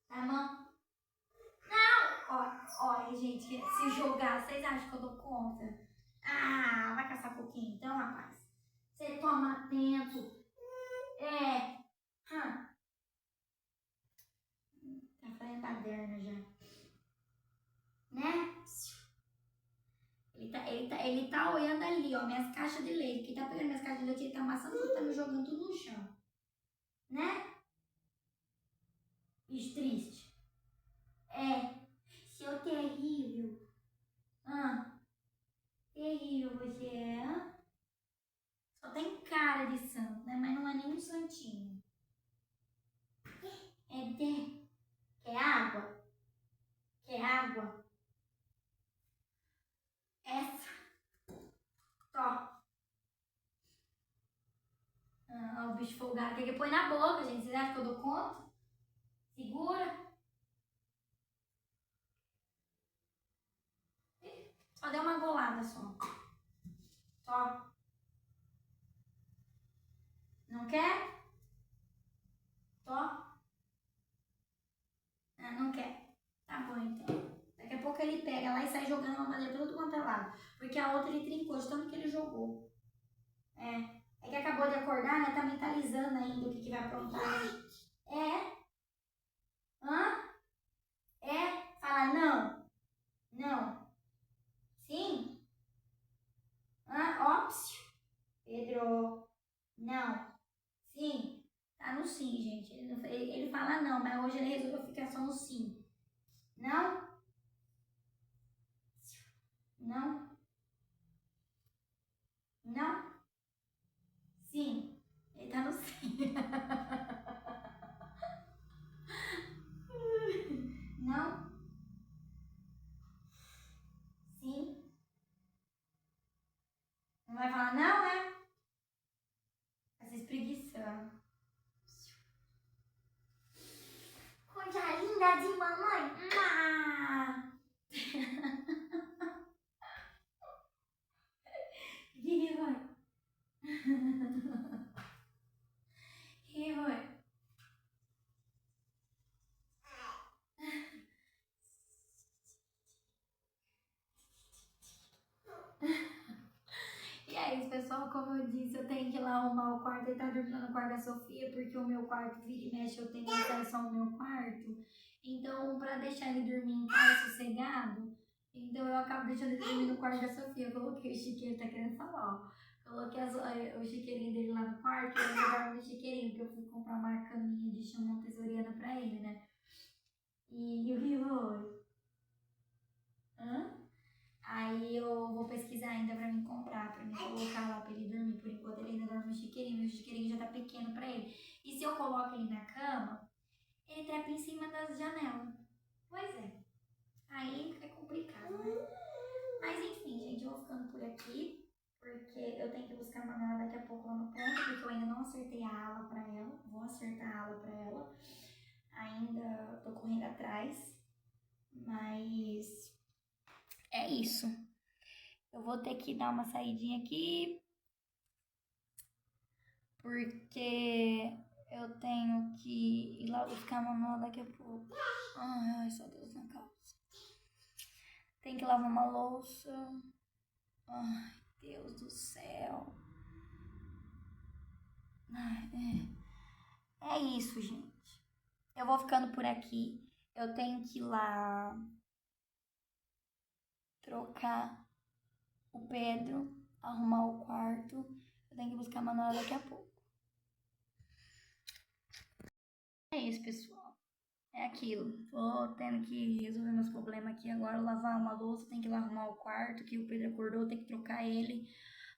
Na mão? Olha, gente, se jogar, vocês acham que eu dou conta? Ah, vai caçar pouquinho então, rapaz. Você toma atento. É. Tá fazendo baderna já. Né? Ele tá olhando ali, ó, minhas caixas de leite. Quem tá pegando minhas caixas de leite, ele tá amassando tudo, tá me jogando tudo no chão. Né? Bicho triste. É. Seu terrível. Terrível você é. Só tem cara de santo, né? Mas não é nem um santinho. Quer água? Quer água? Essa. Tó. O bicho folgado. Tem que pôr na boca, gente. Vocês acham que eu dou conta? Segura. Só deu uma golada só. Só. Não quer? Só. Não quer. Tá bom, então. Daqui a pouco ele pega lá e sai jogando a mamadeira pelo quanto é lado. Porque a outra ele trincou de tanto que ele jogou. É que acabou de acordar, né? Tá mentalizando ainda o que vai aprontar. É? Hã? É? Fala não. Não. Sim? Hã? Ops. Pedro. Não. Sim. Tá no sim, gente. Ele fala não, mas hoje ele resolveu ficar só no sim. Não? Não? Não? Sim. Ele tá no sim. Não? Sim. Não vai falar não, né? Vai se espreguiçando. Coisa linda de mamãe. Que foi? Que foi? E é isso, pessoal. Como eu disse, eu tenho que ir lá arrumar o quarto. Ele tá dormindo no quarto da Sofia, porque o meu quarto vira e mexe, eu tenho acesso ao meu quarto. Então, pra deixar ele dormir em paz, sossegado, então eu acabo deixando ele dormir no quarto da Sofia. Eu coloquei o chiqueiro, tá querendo falar, ó. Coloquei o chiqueirinho dele lá no quarto e eu dormo no chiqueirinho, porque eu fui comprar uma caminha de chão montessoriana pra ele, né? E o que foi? Hã? Aí eu vou pesquisar ainda pra mim comprar, pra mim colocar lá pra ele dormir. Por enquanto ele ainda dorme no chiqueirinho, meu chiqueirinho já tá pequeno pra ele. E se eu coloco ele na cama, ele trepa em cima das janelas. Pois é, aí é complicado, né? Mas enfim, gente, eu vou ficando por aqui, porque eu tenho que buscar a Manuela daqui a pouco lá no ponto, porque eu ainda não acertei a ala pra ela. Vou acertar a ala pra ela. Ainda tô correndo atrás, mas é isso. Eu vou ter que dar uma saidinha aqui, porque eu tenho que ir lá buscar a Manuela daqui a pouco. Ai, só Deus na causa. Tem que lavar uma louça. Ai, Deus do céu. Ai, é isso, gente. Eu vou ficando por aqui. Eu tenho que ir lá trocar o Pedro, arrumar o quarto. Eu tenho que buscar a Manuela daqui a pouco. É isso, pessoal. É aquilo. Tô tendo que resolver meus problemas aqui agora, lavar uma louça, tem que ir lá arrumar o quarto, que o Pedro acordou, tem que trocar ele.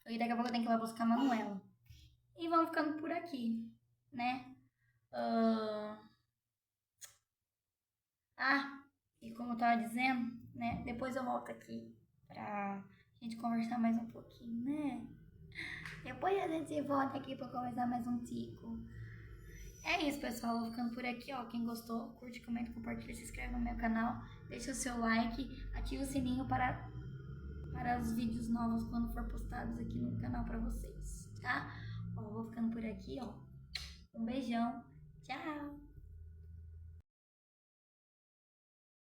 E daqui a pouco eu tenho que ir lá buscar a Manuela. E vamos ficando por aqui, né? E como eu tava dizendo, né? Depois eu volto aqui pra gente conversar mais um pouquinho, né? Depois a gente volta aqui pra conversar mais um tico. É isso, pessoal. Vou ficando por aqui, ó. Quem gostou, curte, comenta, compartilha, se inscreve no meu canal, deixa o seu like, ativa o sininho para os vídeos novos quando for postados aqui no canal para vocês, tá? Ó, vou ficando por aqui, ó. Um beijão. Tchau!